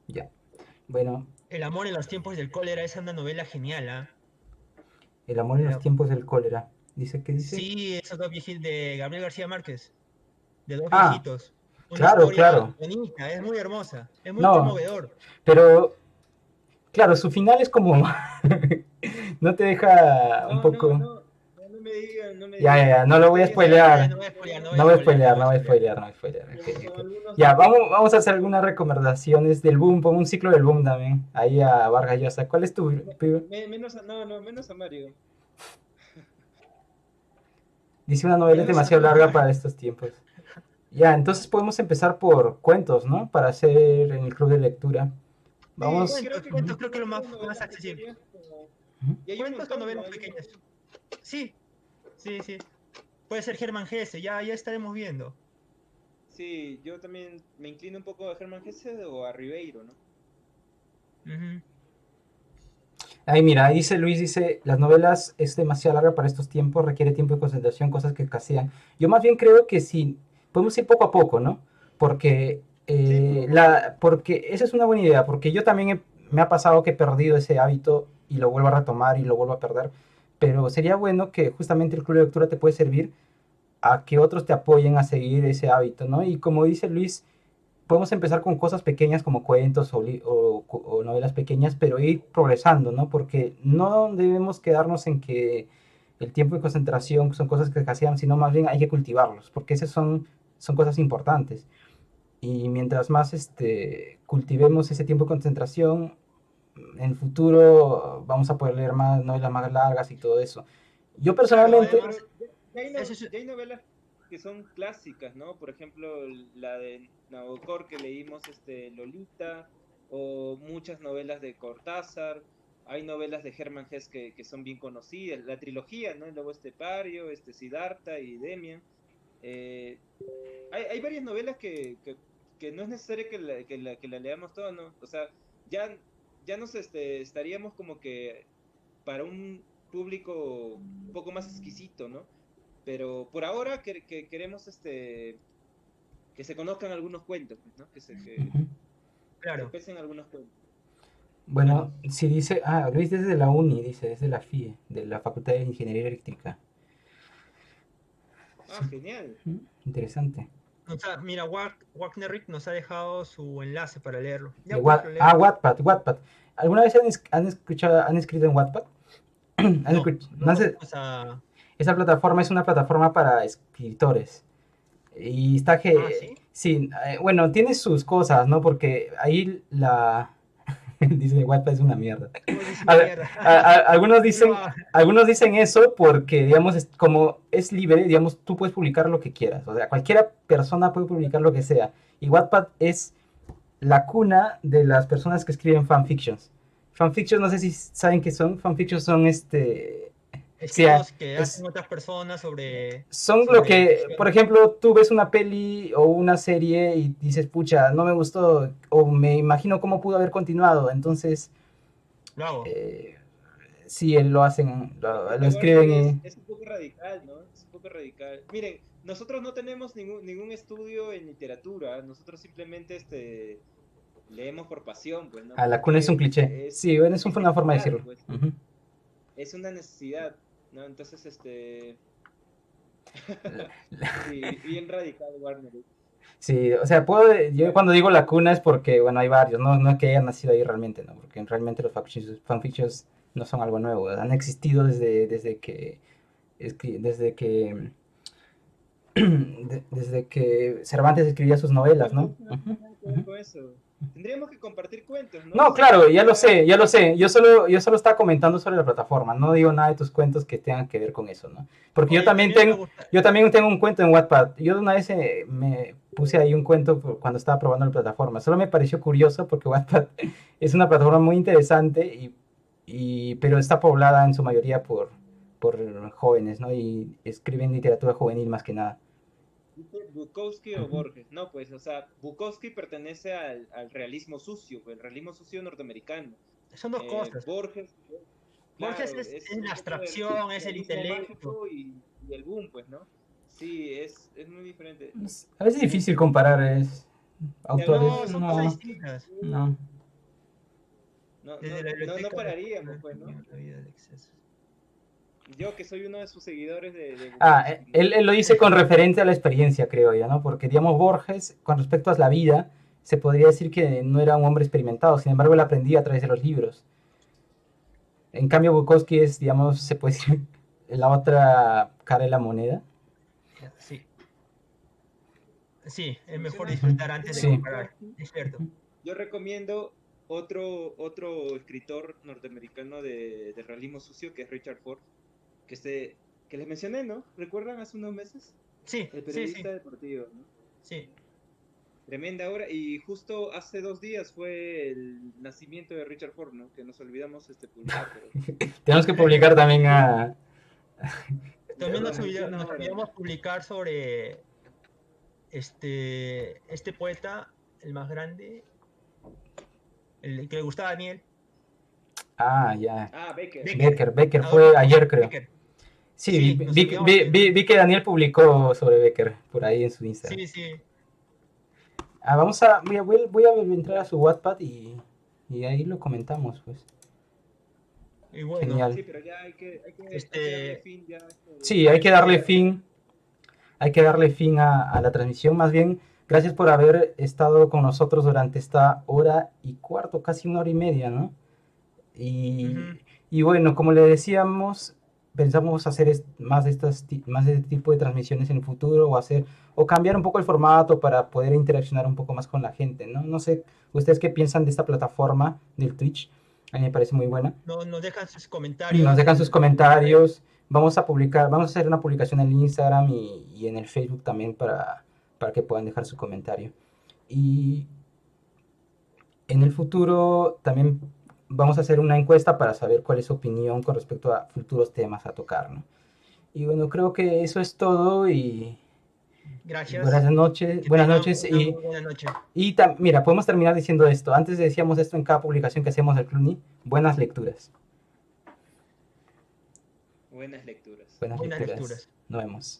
Ya. Bueno, El amor en los tiempos del cólera es una novela genial, ¿ah? El amor en los tiempos del cólera. ¿Dice qué dice? Sí, esos dos viejitos de Gabriel García Márquez. De dos Ah, viejitos. Una claro, historia claro. bonita, es muy hermosa, es muy No, conmovedor. pero, claro, su final es como... no te deja un No, poco... no me digan, no me Ya, digan. no lo voy a spoilear. No voy a spoilear, No voy a spoilear. Ok. Ya, vamos a hacer algunas recomendaciones del boom, pon un ciclo del boom también. Ahí a Vargas Llosa. ¿Cuál es tu... Menos a Mario. Dice una novela es Menos a demasiado Mario. larga para estos tiempos. Ya, entonces podemos empezar por cuentos, ¿no? Para hacer en el club de lectura. Vamos... Sí, Cuentos creo que es lo más accesible. Y hay un Cuentos con montón, novelas ¿no? pequeñas. Sí. Puede ser Germán Gesse, ya estaremos viendo. Sí, yo también me inclino un poco a Germán Hesse o a Ribeiro, ¿no? Ujú. Ahí mira, ahí dice Luis, dice, las novelas es demasiado larga para estos tiempos, requiere tiempo y concentración, cosas que escasean. Yo más bien creo que sí, podemos ir poco a poco, ¿no? Porque, porque esa es una buena idea, porque yo también me ha pasado que he perdido ese hábito y lo vuelvo a retomar y lo vuelvo a perder, pero sería bueno que justamente el club de lectura te puede servir a que otros te apoyen a seguir ese hábito, ¿no? Y como dice Luis, podemos empezar con cosas pequeñas como cuentos o novelas pequeñas, pero ir progresando, ¿no? Porque no debemos quedarnos en que el tiempo y concentración son cosas que escasean, sino más bien hay que cultivarlos, porque esas son cosas importantes. Y mientras más cultivemos ese tiempo y concentración, en el futuro vamos a poder leer más novelas más largas y todo eso. Yo personalmente... Claro, además, ya hay novelas que son clásicas, ¿no? Por ejemplo, la de Nabokov que leímos, Lolita, o muchas novelas de Cortázar. Hay novelas de Hermann Hesse que son bien conocidas, la trilogía, ¿no? El Lobo Estepario, Siddhartha y Demian. Hay varias novelas que no es necesario que la leamos todas, ¿no? O sea, ya nos estaríamos como que para un público un poco más exquisito, ¿no? Pero por ahora queremos que se conozcan algunos cuentos, ¿no? claro. Se pesen algunos cuentos. Bueno, si dice, Luis desde la uni, dice, desde la FIE, de la Facultad de Ingeniería Eléctrica. Ah, genial. Interesante. O sea, mira, Wagner Rick nos ha dejado su enlace para leerlo. Ya De pues lo leo. Wattpad. ¿Alguna vez han escrito en Wattpad? No conozco Esa plataforma es una plataforma para escritores. Y está que... ¿sí? Sí, bueno, tiene sus cosas, ¿no? Porque ahí dice Wattpad es una mierda. Algunos dicen eso porque, digamos, como es libre, digamos, tú puedes publicar lo que quieras. O sea, cualquier persona puede publicar lo que sea. Y Wattpad es la cuna de las personas que escriben fanfictions. Fanfictions, no sé si saben qué son. Fanfictions son escritos que hacen otras personas sobre... Son lo que, por ejemplo, tú ves una peli o una serie y dices, pucha, no me gustó, o me imagino cómo pudo haber continuado, entonces... Lo hago. Sí, lo hacen, lo escriben. Es un poco radical, ¿no? Es un poco radical. Miren, nosotros no tenemos ningún estudio en literatura, nosotros simplemente leemos por pasión, pues, ¿no? La cuna es un cliché. Sí, bueno, es una forma de decirlo. Pues. Es una necesidad, ¿no? Entonces, sí, bien radical, Warner. Sí, o sea, yo cuando digo la cuna es porque, bueno, hay varios, no es que hayan nacido ahí realmente, ¿no? Porque realmente los fanfictions no son algo nuevo, han existido desde que desde que Cervantes escribía sus novelas, ¿no? que ver con eso? Tendríamos que compartir cuentos, ¿no? No, O sea, claro, ya lo sé, ya lo sé. Yo solo estaba comentando sobre la plataforma, no digo nada de tus cuentos que tengan que ver con eso, ¿no? Porque Oye, también me gusta. yo también tengo un cuento en Wattpad. Yo de una vez me puse ahí un cuento cuando estaba probando la plataforma. Solo me pareció curioso porque Wattpad es una plataforma muy interesante pero está poblada en su mayoría por jóvenes, ¿no? Y escriben literatura juvenil más que nada. ¿dice Bukowski o Ujú. Borges? No, pues, o sea, Bukowski pertenece al realismo sucio, el realismo sucio norteamericano. Son dos cosas. Borges, Borges claro, es es un la poco de abstracción, es el realismo intelecto. mágico y el boom, pues, ¿no? Sí, es muy diferente. A veces es difícil comparar Y hablando No, autores, de son cosas no, distintas. no. Desde la no biblioteca pararíamos, pues, ¿no? la vida de exceso. Yo que soy uno de sus seguidores de Ah, Bukowski, ¿no? él lo dice con referente a la experiencia, creo yo, ¿no? Porque, digamos, Borges, con respecto a la vida, se podría decir que no era un hombre experimentado, sin embargo, él aprendía a través de los libros. En cambio, Bukowski es, digamos, se puede decir la otra cara de la moneda. Sí, sí, es mejor Menciona disfrutar antes de Sí. comparar. Es cierto. Yo recomiendo otro escritor norteamericano de realismo sucio que es Richard Ford, que les mencioné, ¿no? ¿Recuerdan hace unos meses? Sí, El sí, sí, periodista deportivo, ¿no? sí. Tremenda obra. Y justo hace 2 días fue el nacimiento de Richard Ford, ¿no? Que nos olvidamos publicar, pero Tenemos que publicar también a... También tremenda nos obra, olvidamos ¿no? publicar sobre este poeta, el más grande, el que le gustaba a Daniel, Ah, ya. Ah, Becker. Becker fue Adolfo ayer, creo. Becker. Sí, Sí, nos olvidamos de él. vi que Daniel publicó sobre Becker por ahí en su Instagram. Sí, sí. Ah, vamos a... Mira, voy a entrar a su Wattpad y ahí lo comentamos, pues. Y bueno, Genial. Sí, pero ya hay que darle este, fin ya a esto Sí, hay que darle sí, fin. Hay que darle fin a la transmisión. Más bien, gracias por haber estado con nosotros durante esta hora y cuarto, casi una hora y media, ¿no? Y, ujú. y bueno, como le decíamos, pensamos hacer más de este tipo de transmisiones en el futuro o cambiar un poco el formato para poder interaccionar un poco más con la gente, ¿no? No sé, ¿ustedes qué piensan de esta plataforma del Twitch? A mí me parece muy buena. Nos dejan sus Nos comentarios dejan sus en las redes. comentarios. Vamos a hacer una publicación en el Instagram y en el Facebook también para que puedan dejar su comentario. Y en el futuro también vamos a hacer una encuesta para saber cuál es su opinión con respecto a futuros temas a tocar, ¿no? Y bueno, creo que eso es todo y Gracias. Que buenas tengan noches una muy buena noche. mira, podemos terminar diciendo esto. Antes decíamos esto en cada publicación que hacemos del Cluny, buenas lecturas. buenas lecturas. Buenas Buenas lecturas. lecturas. Nos vemos.